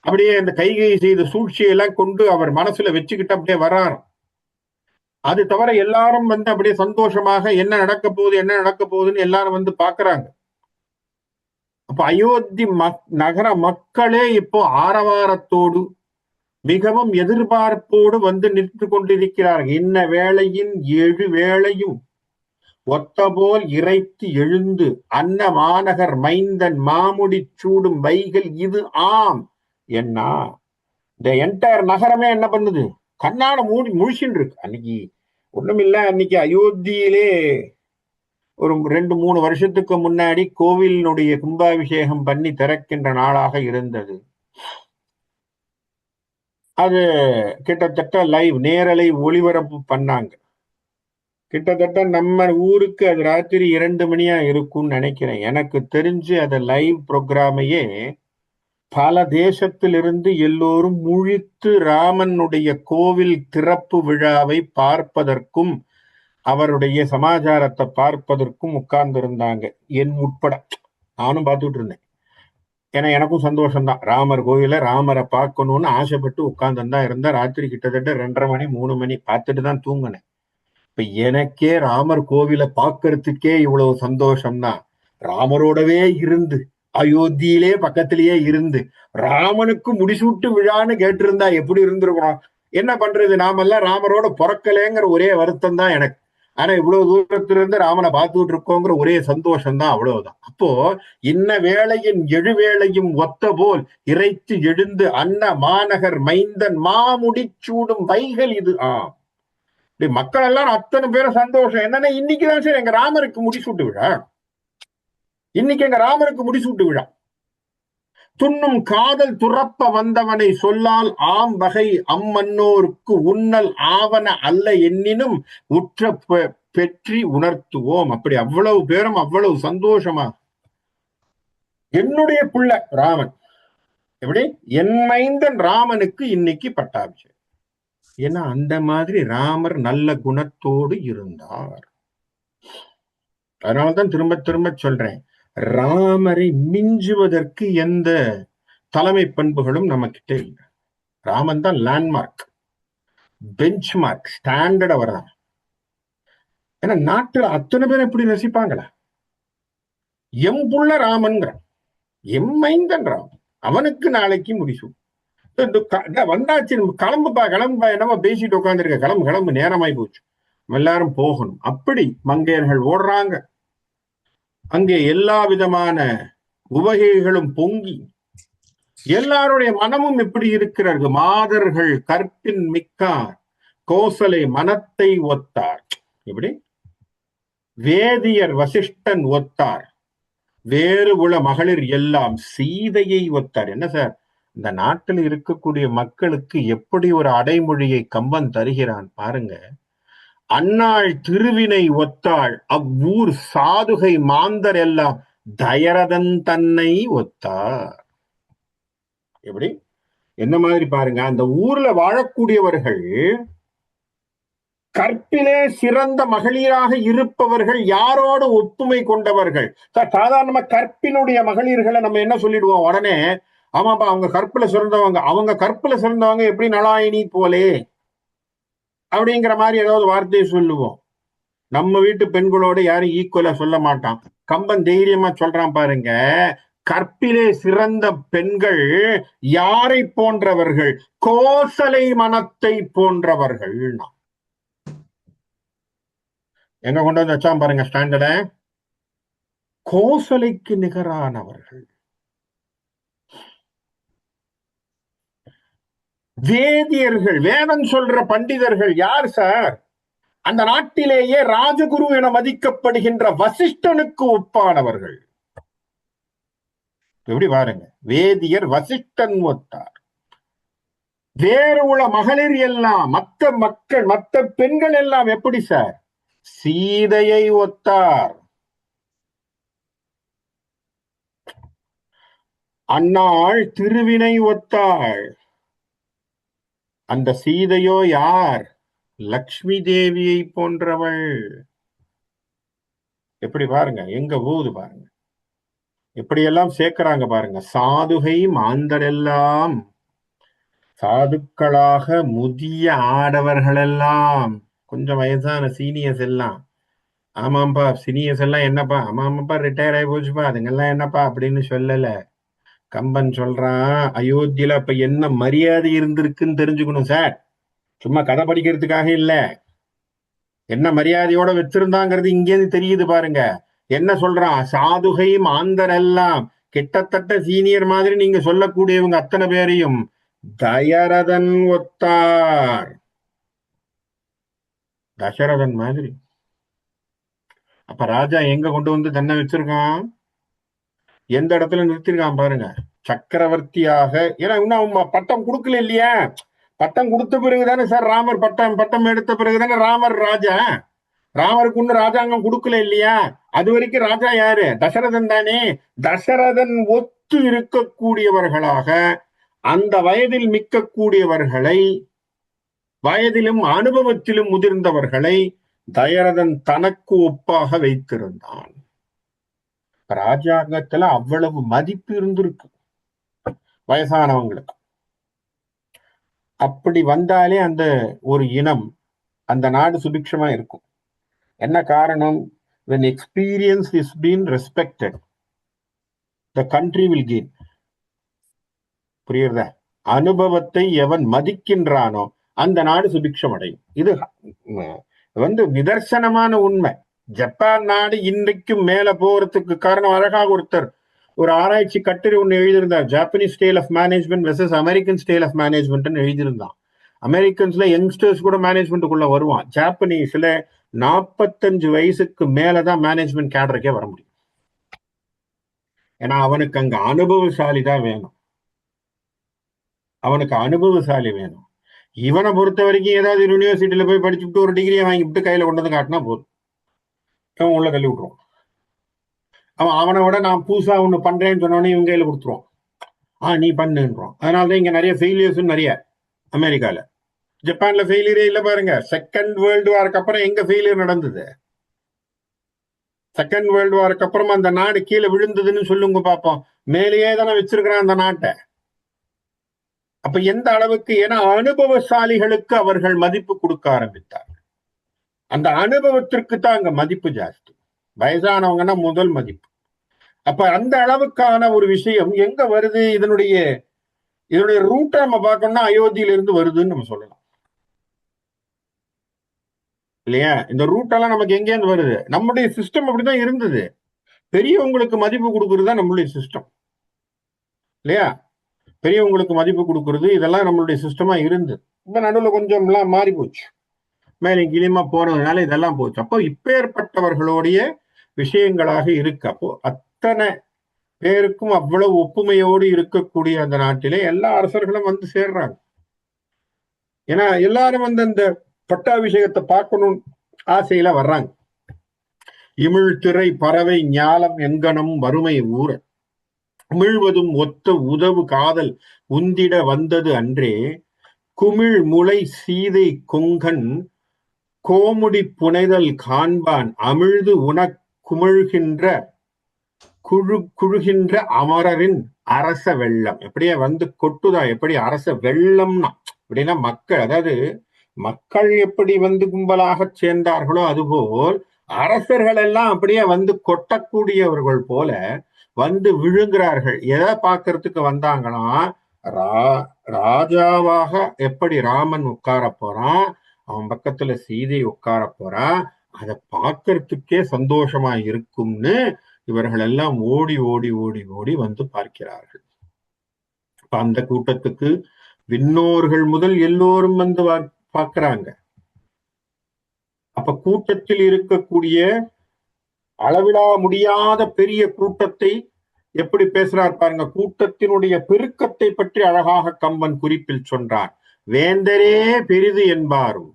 அப்படியே இந்த கைகை செய்த சூழ்ச்சியெல்லாம் கொண்டு அவர் மனசுல வச்சுக்கிட்டு அப்படியே வர்றாரு. அது தவிர எல்லாரும் அப்படியே சந்தோஷமாக என்ன நடக்க போகுதுன்னு எல்லாரும் பாக்குறாங்க. அப்ப அயோத்தி நகர மக்களே இப்போ ஆரவாரத்தோடு மிகவும் எதிர்பார்ப்போடு நின்று கொண்டிருக்கிறார்கள். இன்ன வேளையின் 7 வேளையும் ஒத்தபோல் இறைத்து எழுந்து அன்ன மாநகர் மைந்தன் மாமுடி சூடும் வைகள் இது ஆம். என்ன இந்த என்டையர் நகரமே என்ன பண்ணுது? கண்ணாட முழிச்சுட்டு இருக்கு. அன்னைக்கு ஒண்ணுமில்ல, அன்னைக்கு அயோத்தியிலே ஒரு 2-3 வருஷத்துக்கு முன்னாடி கோவிலினுடைய கும்பாபிஷேகம் பண்ணி திறக்கின்ற நாளாக இருந்தது. அது கிட்டத்தட்ட லைவ் நேரலை ஒளிபரப்பு பண்ணாங்க. கிட்டத்தட்ட நம்ம ஊருக்கு அது ராத்திரி 2 மணியா இருக்கும்னு நினைக்கிறேன். எனக்கு தெரிஞ்சு அது லைவ் ப்ரோக்ராமையே பல தேசத்திலிருந்து எல்லோரும் முழித்து ராமனுடைய கோவில் திறப்பு விழாவை பார்ப்பதற்கும் அவருடைய சமாச்சாரத்தை பார்ப்பதற்கும் உட்கார்ந்து இருந்தாங்க, என் உட்பட. நானும் பார்த்துட்டு இருந்தேன். ஏன்னா எனக்கும் சந்தோஷம்தான், ராமர் கோயில ராமரை பார்க்கணும்னு ஆசைப்பட்டு உட்கார்ந்து தான் இருந்தா. ராத்திரி கிட்டத்தட்ட 2:30 மணி 3 மணி பார்த்துட்டு தான் தூங்கினேன். இப்ப எனக்கே ராமர் கோவிலை பார்க்கறதுக்கே இவ்வளவு சந்தோஷம்னா, ராமரோடவே இருந்து அயோத்தியிலே பக்கத்திலேயே இருந்து ராமனுக்கு முடிசூட்டு விழான்னு கேட்டிருந்தா எப்படி இருந்திருக்கிறோம். என்ன பண்றது, நாமெல்லாம் ராமரோட பிறக்கலைங்கிற ஒரே வருத்தம் தான் எனக்கு. ஆனா இவ்வளவு தூரத்திலிருந்து ராமனை பார்த்துட்டு இருக்கோங்கிற ஒரே சந்தோஷம் தான், அவ்வளவுதான். அப்போ இன்ன வேளையின் எழுவேளையும் ஒத்த போல் இறைத்து எழுந்து அன்ன மாநகர் மைந்தன் மாமுடிச்சூடும் வைகள் இது. மக்கள் எல்லாம் அத்தனை பேரும் சந்தோஷம். என்னன்னா இன்னைக்குதான் சார் எங்க ராமருக்கு முடிசூட்டு விழா. இன்னைக்கு எங்க ராமருக்கு முடிசூட்டு விழா. துண்ணும் காதல் துறப்ப வந்தவனை சொல்லால் ஆம் வகை அம்மன்னோருக்கு உன்னல் ஆவன அல்ல எண்ணினும் உற்ற பெற்றி உணர்த்துவோம். அப்படி அவ்வளவு பேரும் அவ்வளவு சந்தோஷமா என்னுடைய புள்ள ராமன், எப்படி என் மைந்தன் ராமனுக்கு இன்னைக்கு பட்டாபிஷேகம். ஏன்னா அந்த மாதிரி ராமர் நல்ல குணத்தோடு இருந்தார். அதனாலதான் திரும்ப திரும்ப சொல்றேன், ராமரை மிஞ்சுவதற்கு எந்த தலைமை பண்புகளும் நம்ம கிட்ட இல்லை. ராமன் தான் லேண்ட்மார்க், பெஞ்ச் மார்க், ஸ்டாண்டர்ட் அவர் தான். ஏன்னா நாட்டுல அத்தனை பேர் எப்படி ரசிப்பாங்களா? எம்புள்ள ராமன்கிற எம்மைந்தன் ராமன், அவனுக்கு நாளைக்கு முடிசு வந்தாச்சு. கிளம்புப்பா கிளம்புப்பா, என்னமா பேசிட்டு உட்காந்துருக்க, கிளம்பு கிளம்பு, நேரமாய் போச்சு, எல்லாரும் போகணும். அப்படி மங்கையர்கள் ஓடுறாங்க. அங்கே எல்லா விதமான உவகைகளும் பொங்கி எல்லாருடைய மனமும் எப்படி இருக்கிறார்கள். மாதர்கள் கற்பின் மிக்கார் கோசலை மனத்தை ஒத்தார். எப்படி வேதியர் வசிஷ்டன் ஒத்தார், வேறு உள்ள மகளிர் எல்லாம் சீதையை ஒத்தார். என்ன சார், இந்த நாட்டில் இருக்கக்கூடிய மக்களுக்கு எப்படி ஒரு அடைமொழியை கம்பன் தருகிறான் பாருங்க. அன்னாள் திருவினை ஒத்தாள் அவ்வூர் சாதுகை மாந்தர் எல்லாம் தயரதன் தன்னை ஒத்தார். எப்படி என்ன மாதிரி பாருங்க, அந்த ஊர்ல வாழக்கூடியவர்கள் கற்பிலே சிறந்த மகளிராக இருப்பவர்கள் யாரோடு ஒப்புமை கொண்டவர்கள். சாதாரணமா கற்பினுடைய மகளிர்களை நம்ம என்ன சொல்லிடுவோம் உடனே, ஆமாப்பா அவங்க கற்புல சிறந்தவங்க, அவங்க கற்புல சிறந்தவங்க எப்படி நலாயினி போலே அப்படிங்கிற மாதிரி ஏதாவது வார்த்தையை சொல்லுவோம். நம்ம வீட்டு பெண்களோட யாரும் ஈக்குவலா சொல்ல மாட்டான். கம்பன் தைரியமா சொல்றான் பாருங்க, கற்பிலே சிறந்த பெண்கள் யாரை போன்றவர்கள், கோசலை மனத்தை போன்றவர்கள். எங்க கொண்டு வந்து வச்சான் பாருங்க ஸ்டாண்டர்ட, கோசலைக்கு நிகரானவர்கள். வேதியர்கள், வேதம் சொல்ற பண்டிதர்கள் யார் சார்? அந்த நாட்டிலேயே ராஜகுரு என மதிக்கப்படுகின்ற வசிஷ்டனுக்கு ஒப்பானவர்கள். எப்படி பாருங்க, வேதியர் வசிஷ்டன் ஒத்தார். வேறு உள்ள மகளிர் எல்லாம், மற்ற மக்கள் மற்ற பெண்கள் எல்லாம் எப்படி சார்? சீதையை ஒத்தார். அன்னாள் திருவினை ஒத்தாள். அந்த சீதையோ யார்? லக்ஷ்மி தேவியை போன்றவள். எப்படி பாருங்க, எங்க போகுது பாருங்க, எப்படியெல்லாம் சேர்க்கிறாங்க பாருங்க. சாதுகை மாந்தரெல்லாம், சாதுக்களாக முதிய ஆடவர்களெல்லாம், கொஞ்சம் வயசான சீனியர்ஸ் எல்லாம், ஆமாப்பா சீனியர்ஸ் எல்லாம் என்னப்பா, ஆமாப்பா ரிட்டையர் ஆகி போச்சுப்பா, அதுங்கெல்லாம் என்னப்பா அப்படின்னு சொல்லல. கம்பன் சொல்றான், அயோத்தியில அப்ப என்ன மரியாதை இருந்திருக்குன்னு தெரிஞ்சுக்கணும் சார், சும்மா கதை படிக்கிறதுக்காக இல்ல. என்ன மரியாதையோட வச்சிருந்தாங்கிறது இங்கேருந்து தெரியுது பாருங்க. என்ன சொல்றான், சாதுகை மாந்தர் எல்லாம், கிட்டத்தட்ட சீனியர் மாதிரி நீங்க சொல்லக்கூடியவங்க அத்தனை பேரையும் தயரதன் ஒத்தார். தசரதன் மாதிரி. அப்ப ராஜா எங்க கொண்டு வந்து தன்னை வச்சிருக்கான், எந்த இடத்துல நிறுத்திருக்கான் பாருங்க, சக்கரவர்த்தியாக. ஏன்னா இன்னும் பட்டம் கொடுக்கல இல்லையா, பட்டம் கொடுத்த பிறகுதானே சார் ராமர் பட்டம் எடுத்த பிறகுதானே ராமர் ராஜா. ராமருக்கு இன்னும் ராஜாங்கம் கொடுக்கல இல்லையா, அது வரைக்கும் ராஜா யாரு? தசரதன் தானே. தசரதன் ஒத்து இருக்கக்கூடியவர்களாக, அந்த வயதில் மிக்கக்கூடியவர்களை, வயதிலும் அனுபவத்திலும் முதிர்ந்தவர்களை தயரதன் தனக்கு ஒப்பாக வைத்திருந்தான். ராஜாங்கத்துல அவ்வளவு மதிப்பு இருந்திருக்கு வயசானவங்களுக்கு. அப்படி வந்தாலே அந்த ஒரு இனம், அந்த நாடு சுபிக்ஷமா இருக்கும். என்ன காரணம்? when experience is being respected, the country will gain. புரியுறதா? அனுபவத்தை எவன் மதிக்கின்றானோ அந்த நாடு சுபிக்ஷம் அடையும். இது நிதர்சனமான உண்மை. ஜப்பான் நாடு இன்றைக்கும் மேல போறதுக்கு காரணம், அழகாக ஒருத்தர் ஒரு ஆராய்ச்சி கட்டுரை ஒண்ணு எழுதியிருந்தார். Japanese style of management versus American style of management எழுதியிருந்தான். அமெரிக்கன்ஸ்ல யங்ஸ்டர்ஸ் கூட மேனேஜ்மெண்ட்டுக்குள்ள வருவான். ஜாப்பனீஸ்ல 45 வயசுக்கு மேலதான் மேனேஜ்மெண்ட் கேடருக்கே வர முடியும். ஏன்னா அவனுக்கு அங்க அனுபவசாலி தான் வேணும். அவனுக்கு அனுபவசாலி வேணும். இவனை பொறுத்த வரைக்கும் ஏதாவது யூனிவர்சிட்டியில போய் படிச்சுட்டு ஒரு டிகிரியை வாங்கிவிட்டு கையில கொண்டு வந்து காட்டினா போதும், அவன் உள்ள தள்ளி விட்டுருவான். அவனை விட நான் புதுசா ஒண்ணு பண்றேன்னு சொன்னோடனே இவங்க கையில கொடுத்துருவான். நீ பண்ணுன்றோம். அதனாலதான் இங்க நிறைய ஃபெயிலியர்ஸும் நிறைய. அமெரிக்கால, ஜப்பான்ல ஃபெயிலியரே இல்ல பாருங்க. செகண்ட் வேர்ல்டு வாருக்கு அப்புறம் எங்க ஃபெயிலியர் நடந்தது? செகண்ட் வேர்ல்டு வாருக்கு அப்புறமா அந்த நாடு கீழே விழுந்ததுன்னு சொல்லுங்க பாப்போம். மேலேயே தானே வச்சிருக்கிறான் அந்த நாட்டை. அப்ப எந்த அளவுக்கு? ஏன்னா அனுபவசாலிகளுக்கு அவர்கள் மதிப்பு கொடுக்க ஆரம்பித்தார்கள். அந்த அனுபவத்திற்கு தான் அங்க மதிப்பு ஜாஸ்தி. வயசானவங்கன்னா முதல் மதிப்பு. அப்ப அந்த அளவுக்கான ஒரு விஷயம் எங்க வருது? இதனுடைய ரூட்டை நம்ம பார்க்கணும்னா அயோத்தியில இருந்து வருதுன்னு நம்ம சொல்லலாம் இல்லையா? இந்த ரூட்டெல்லாம் நமக்கு எங்கேருந்து வருது? நம்முடைய சிஸ்டம் அப்படிதான் இருந்தது. பெரியவங்களுக்கு மதிப்பு கொடுக்கறது தான் நம்மளுடைய சிஸ்டம் இல்லையா? பெரியவங்களுக்கு மதிப்பு கொடுக்கறது, இதெல்லாம் நம்மளுடைய சிஸ்டமா இருந்து இப்ப நடுவில் கொஞ்சம் எல்லாம் மாறி போச்சு. மேலே கிளியமா போனதுனால இதெல்லாம் போச்சு. அப்போ இப்பேற்பட்டவர்களுடைய விஷயங்களாக இருக்கு. அப்போ அத்தனை பேருக்கும் அவ்வளவு ஒப்புமையோடு இருக்கக்கூடிய அந்த நாட்டிலே எல்லா அரசர்களும் வந்து சேர்றாங்க. ஏன்னா எல்லாரும் வந்து அந்த பட்டாபிஷேகத்தை பார்க்கணும் ஆசையில வர்றாங்க. இமிழ்திரை பறவை ஞாலம் எங்கனம் வறுமை ஊற உமிழ்வதும் ஒத்த உதவு காதல் உந்திட வந்தது அன்றே குமிழ் முளை சீதை கொங்கன் கோமுடி புனைதல் காண்பான் அமிழ்து உனக் குமிழ்கின்ற குழுகின்ற அமரரின் அரச வெள்ளம். எப்படியே வந்து கொட்டுதா? எப்படி அரச வெள்ளம்னா அப்படின்னா மக்கள், அதாவது மக்கள் எப்படி வந்து கும்பலாக சேர்ந்தார்களோ அதுபோல் அரசர்கள் எல்லாம் அப்படியே வந்து கொட்டக்கூடியவர்கள் போல வந்து விழுங்குறார்கள். எதை பார்க்கறதுக்கு வந்தாங்கன்னா, ராஜாவாக எப்படி ராமன் உட்கார போறான், அவன் பக்கத்துல சீதை உட்கார போறான், அதை பார்க்கறதுக்கே சந்தோஷமா இருக்கும்னு இவர்கள் எல்லாம் ஓடி ஓடி ஓடி ஓடி வந்து பார்க்கிறார்கள். அந்த கூட்டத்துக்கு விண்ணோர்கள் முதல் எல்லோரும் வந்து பார்க்கிறாங்க. அப்ப கூட்டத்தில் இருக்கக்கூடிய அளவிடா முடியாத பெரிய கூட்டத்தை எப்படி பேசுறார் பாருங்க. கூட்டத்தினுடைய பெருக்கத்தை பற்றி அழகாக கம்பன் குறிப்பில் சொன்னார். வேந்தரே பெரிது என்பாரும்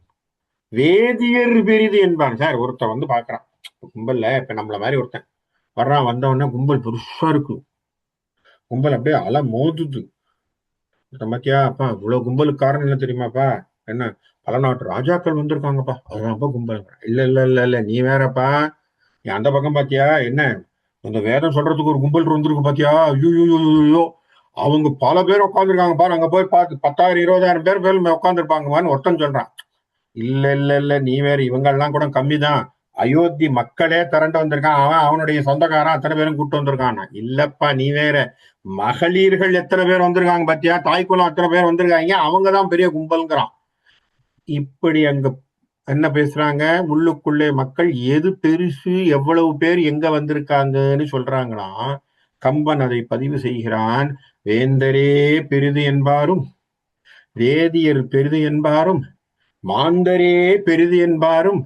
வேதியர் பெரிது என்பார். சார் ஒருத்தன் வந்து பாக்குறான் கும்பல்ல, இப்ப நம்மள மாதிரி ஒருத்தன் வர்றான், வந்தவொடனே கும்பல் பெருசா இருக்கு, கும்பல் அப்படியே அலை மோதுது. மத்தியா அப்பா இவ்வளவு கும்பலுக்கு காரணம் என்ன தெரியுமாப்பா? என்ன, பல நாட்டு ராஜாக்கள் வந்திருக்காங்கப்பா, அதுதான்ப்பா கும்பல். இல்ல இல்ல இல்ல இல்ல, நீ வேறப்பா, நீ அந்த பக்கம் பாத்தியா? என்ன அந்த வேதம் சொல்றதுக்கு ஒரு கும்பல் வந்துருக்கு பாத்தியா? ஐயோ, அவங்க பல பேர் உட்காந்துருக்காங்க பாரு, அங்க போய் பார்த்து 10,000 20,000 பேர் உட்காந்துருப்பாங்கன்னு ஒருத்தன் சொல்றான். இல்ல இல்ல இல்ல, நீ வேற, இவங்க எல்லாம் கூட கம்மிதான், அயோத்தி மக்களே திரண்டு வந்திருக்கான், அவனுடைய சொந்தக்காரன் அத்தனை பேரும் கூப்பிட்டு வந்திருக்கான். இல்லப்பா நீ வேற, மகளிர்கள் எத்தனை பேர் வந்திருக்காங்க பாத்தியா, தாய்க்குளம் அத்தனை பேர் வந்திருக்காங்க, அவங்கதான் பெரிய கும்பல்ங்கிறான். இப்படி அங்க என்ன பேசுறாங்க? உள்ளுக்குள்ளே மக்கள் எது பெருசு, எவ்வளவு பேர் எங்க வந்திருக்காங்கன்னு சொல்றாங்களா. கம்பன் அதை பதிவு செய்கிறான். வேந்தரே பெரிது என்பாரும் வேதியர் பெரிது என்பாரும் மாந்தரே பெரிது என்பாரும்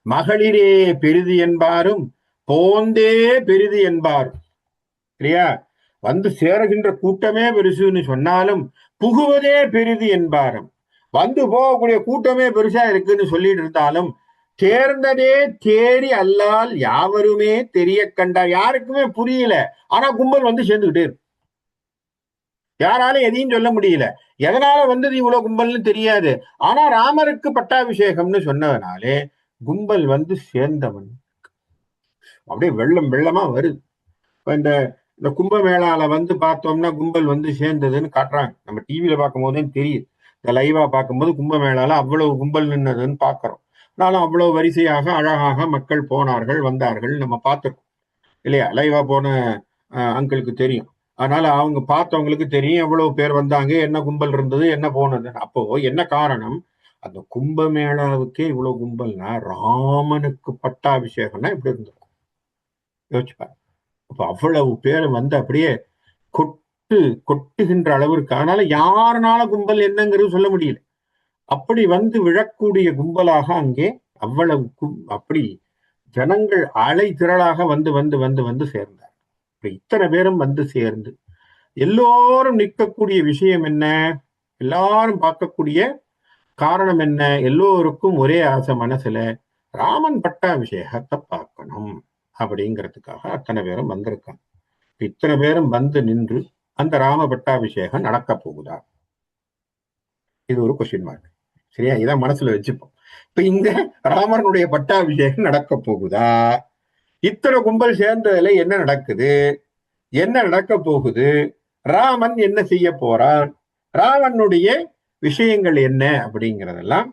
மகளிரே பெரிது என்பாரும் போந்தே பெரிது என்பாரும். சரியா? வந்து சேருகின்ற கூட்டமே பெருசுன்னு சொன்னாலும் புகுவதே பெரிது என்பாரும். வந்து போகக்கூடிய கூட்டமே பெருசா இருக்குன்னு சொல்லிட்டு இருந்தாலும் தேர்ந்ததே தேறி அல்லால் யாவருமே தெரிய கண்டா. யாருக்குமே புரியல, ஆனா கும்பல் வந்து சேர்ந்துகிட்டே இருக்கு. யாராலும் எதையும் சொல்ல முடியல, எதனால வந்தது இவ்வளவு கும்பல்னு தெரியாது. ஆனா ராமருக்கு பட்டாபிஷேகம்னு சொன்னதுனாலே கும்பல் வந்து சேர்ந்தவன். அப்படியே வெள்ளம் வெள்ளமா வருது. இப்ப இந்த கும்பமேளால வந்து பார்த்தோம்னா கும்பல் வந்து சேர்ந்ததுன்னு காட்டுறாங்க. நம்ம டிவியில பார்க்கும் போதே தெரியுது. இந்த லைவா பார்க்கும்போது கும்பமேளால அவ்வளவு கும்பல் நின்னதுன்னு பாக்குறோம். நானும் அவ்வளவு வரிசையாக அழகாக மக்கள் போனார்கள் வந்தார்கள், நம்ம பார்த்துருக்கோம் இல்லையா? லைவா போன அங்கிளுக்கு தெரியும். அதனால அவங்க பார்த்தவங்களுக்கு தெரியும் எவ்வளவு பேர் வந்தாங்க, என்ன கும்பல் இருந்தது, என்ன போனது. அப்போ என்ன காரணம்? அந்த கும்பமேளாவுக்கே இவ்வளவு கும்பல்னா ராமனுக்கு பட்டாபிஷேகம்னா எப்படி இருந்திருக்கும் யோசிச்சுப்பாரு. அப்ப அவ்வளவு பேர் வந்து அப்படியே கொட்டுகின்ற அளவிற்கு, அதனால யாருனால கும்பல் என்னங்கிறது சொல்ல முடியல. அப்படி வந்து விழக்கூடிய கும்பலாக அங்கே அவ்வளவு அப்படி ஜனங்கள் அலை திரளாக வந்து வந்து வந்து வந்து சேர்ந்தார். இத்தனை பேரும் வந்து சேர்ந்து எல்லோரும் நிற்கக்கூடிய விஷயம் என்ன? எல்லாரும் பார்க்கக்கூடிய காரணம் என்ன? எல்லோருக்கும் ஒரே ஆசை மனசுல, ராமன் பட்டாபிஷேகத்தை பார்க்கணும் அப்படிங்கிறதுக்காக அத்தனை பேரும் வந்திருக்காங்க. இத்தனை பேரும் வந்து நின்று அந்த ராம பட்டாபிஷேகம் நடக்க போகுதா? இது ஒரு கொஸ்டின் மார்க். சரியா? இதான் மனசுல வச்சுப்போம். இப்ப இங்க ராமனுடைய பட்டாபிஷேகம் நடக்க போகுதா? இத்தனை கும்பல் சேர்ந்ததுல என்ன நடக்குது? என்ன நடக்க போகுது? ராமன் என்ன செய்ய போறான்? ராவனுடைய விஷயங்கள் என்ன அப்படிங்கிறதெல்லாம்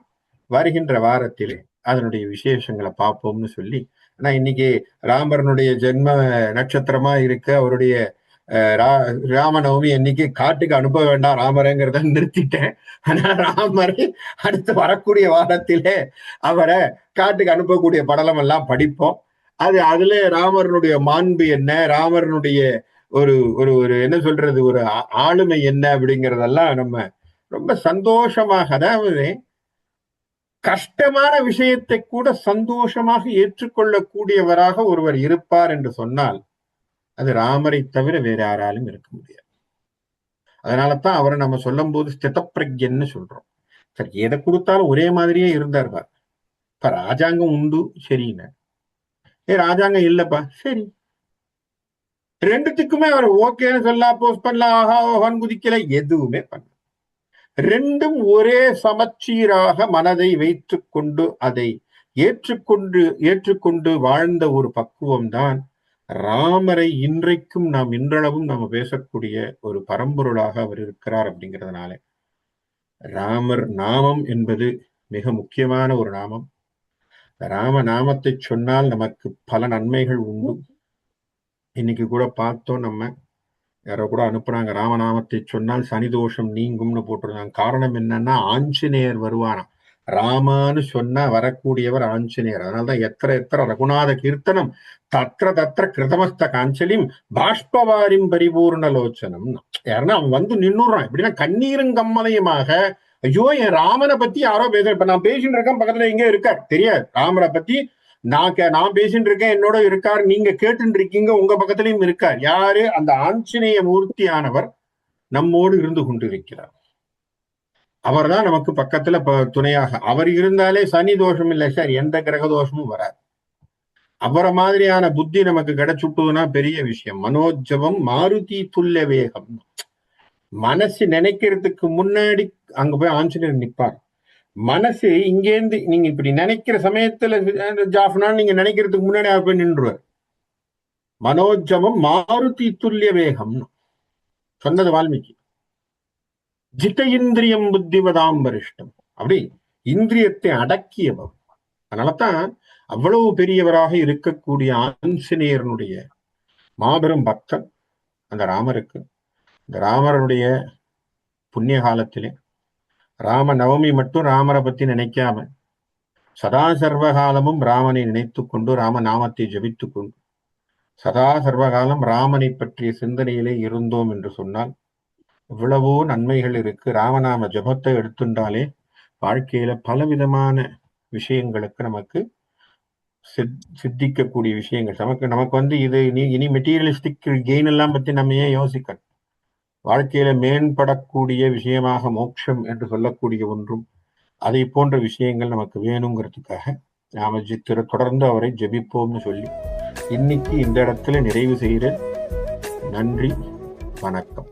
வருகின்ற வாரத்திலே அதனுடைய விசேஷங்களை பார்ப்போம்னு சொல்லி, ஆனா இன்னைக்கு ராமரனுடைய ஜென்ம நட்சத்திரமா இருக்க அவருடைய ராமநவமி இன்னைக்கு காட்டுக்கு அனுப்ப வேண்டாம் ராமருங்கிறத நிறுத்திட்டேன். ஆனா ராமர் அடுத்து வரக்கூடிய வாரத்திலே அவரை காட்டுக்கு அனுப்பக்கூடிய படலம் எல்லாம் படிப்போம். அதுல ராமரனுடைய மாண்பு என்ன, ராமரனுடைய ஒரு ஒரு ஒரு என்ன சொல்றது, ஒரு ஆளுமை என்ன அப்படிங்கிறதெல்லாம் நம்ம ரொம்ப சந்தோஷமாக, அதாவது கஷ்டமான விஷயத்தை கூட சந்தோஷமாக ஏற்றுக்கொள்ளக்கூடியவராக ஒருவர் இருப்பார் என்று சொன்னால் அது ராமரை தவிர வேற யாராலும் இருக்க முடியாது. அதனாலதான் அவரை நம்ம சொல்லும் போது ஸ்திதப்பிரஜன்னு சொல்றோம். சரி, எதை கொடுத்தாலும் ஒரே மாதிரியே இருந்தார். இப்ப ராஜாங்கம் உண்டு, சரின்னு. ராஜாங்கம் இல்லப்பா, சரி. ரெண்டுத்துக்குமே அவர் ஓகேன்னு சொல்ல, போஸ்ட் பண்ணலாம், ஆஹா ஓஹான்னு குதிக்கல, எதுவுமே பண்ண. ரெண்டும் ஒரே சமச்சீராக மனதை வைத்துக் கொண்டு அதை ஏற்றுக்கொண்டு வாழ்ந்த ஒரு பக்குவம் தான் ராமரை இன்றைக்கும் நாம் இன்றளவும் நாம பேசக்கூடிய ஒரு பரம்பொருளாக அவர் இருக்கிறார். அப்படிங்கிறதுனால ராமர் நாமம் என்பது மிக முக்கியமான ஒரு நாமம். ராம நாமத்தை சொன்னால் நமக்கு பல நன்மைகள் உண்டு. இன்னைக்கு கூட பார்த்தோம், நம்ம யாரோ கூட அனுப்புறாங்க, ராமநாமத்தை சொன்னால் சனி தோஷம் நீங்கும்னு போட்டிருந்தாங்க. காரணம் என்னன்னா ஆஞ்சநேயர் வருவாராம். ராமான்னு சொன்னா வரக்கூடியவர் ஆஞ்சநேயர். அதனால்தான் எத்திர ரகுநாத கீர்த்தனம் தத்திர தத்திர கிருதமஸ்த காஞ்சலிம் பாஷ்பவாரிம் பரிபூர்ண லோச்சனம். யாருன்னா அவன் வந்து நின்னுறான், எப்படின்னா கண்ணீரும் கம்மலையுமாக, ஐயோ என் ராமனை பத்தி யாரோ பேசுறேன், இப்ப நான் பேசிட்டு இருக்கேன், பக்கத்துல எங்க இருக்கார் தெரியாது, ராமரை பத்தி நான் பேசிட்டு இருக்கேன், என்னோட இருக்கார், நீங்க கேட்டு இருக்கீங்க, உங்க பக்கத்திலையும் இருக்கார். யாரு? அந்த ஆஞ்சநேய மூர்த்தியானவர் நம்மோடு இருந்து கொண்டிருக்கிறார். அவர் தான் நமக்கு பக்கத்துல துணையாக. அவர் இருந்தாலே சனி தோஷம் இல்லை சார், எந்த கிரக தோஷமும் வராது. அவரை மாதிரியான புத்தி நமக்கு கிடைச்சுட்டுதுன்னா பெரிய விஷயம். மனோஜவம் மாருதி துல்லிய வேகம். மனசு நினைக்கிறதுக்கு முன்னாடி அங்க போய் ஆஞ்சநேயர் நிற்பார். மனசு இங்கேருந்து நீங்க இப்படி நினைக்கிற சமயத்துல ஜாஃப்னா நீங்க நினைக்கிறதுக்கு முன்னாடி அவர் போய் நின்றுவார். மனோஜவம் மாருதி துல்லிய வேகம் சொன்னது வால்மீகி. ஜித இந்திரியம் புத்திவதாம் வரிஷ்டம். அப்படி இந்திரியத்தை அடக்கியவர். அதனாலதான் அவ்வளவு பெரியவராக இருக்கக்கூடிய ஆஞ்சநேயனுடைய மாபெரும் பக்தன் அந்த ராமருக்கு. இந்த ராமருடைய புண்ணிய காலத்திலே ராம நவமி மட்டும் ராமரை பத்தி நினைக்காம சதா சர்வகாலமும் ராமனை நினைத்து கொண்டு ராம நாமத்தை ஜபித்து கொண்டு சதா சர்வகாலம் ராமனை பற்றிய சிந்தனையிலே இருந்தோம் என்று சொன்னால் இவ்வளவோ நன்மைகள் இருக்கு. ராமநாம ஜபத்தை எடுத்துட்டாலே வாழ்க்கையில பலவிதமான விஷயங்களுக்கு நமக்கு சித்திக்கக்கூடிய விஷயங்கள் நமக்கு வந்து இது இனி மெட்டீரியலிஸ்டிக் கெயின் எல்லாம் பத்தி நம்ம ஏன் யோசிக்கணும்? வாழ்க்கையில மேம்படக்கூடிய விஷயமாக மோட்சம் என்று சொல்லக்கூடிய ஒன்றும் அதை போன்ற விஷயங்கள் நமக்கு வேணுங்கிறதுக்காக நாம தொடர்ந்து அவரை ஜெபிப்போம்னு சொல்லி இன்னைக்கு இந்த இடத்துல நிறைவு செய்கிறேன். நன்றி, வணக்கம்.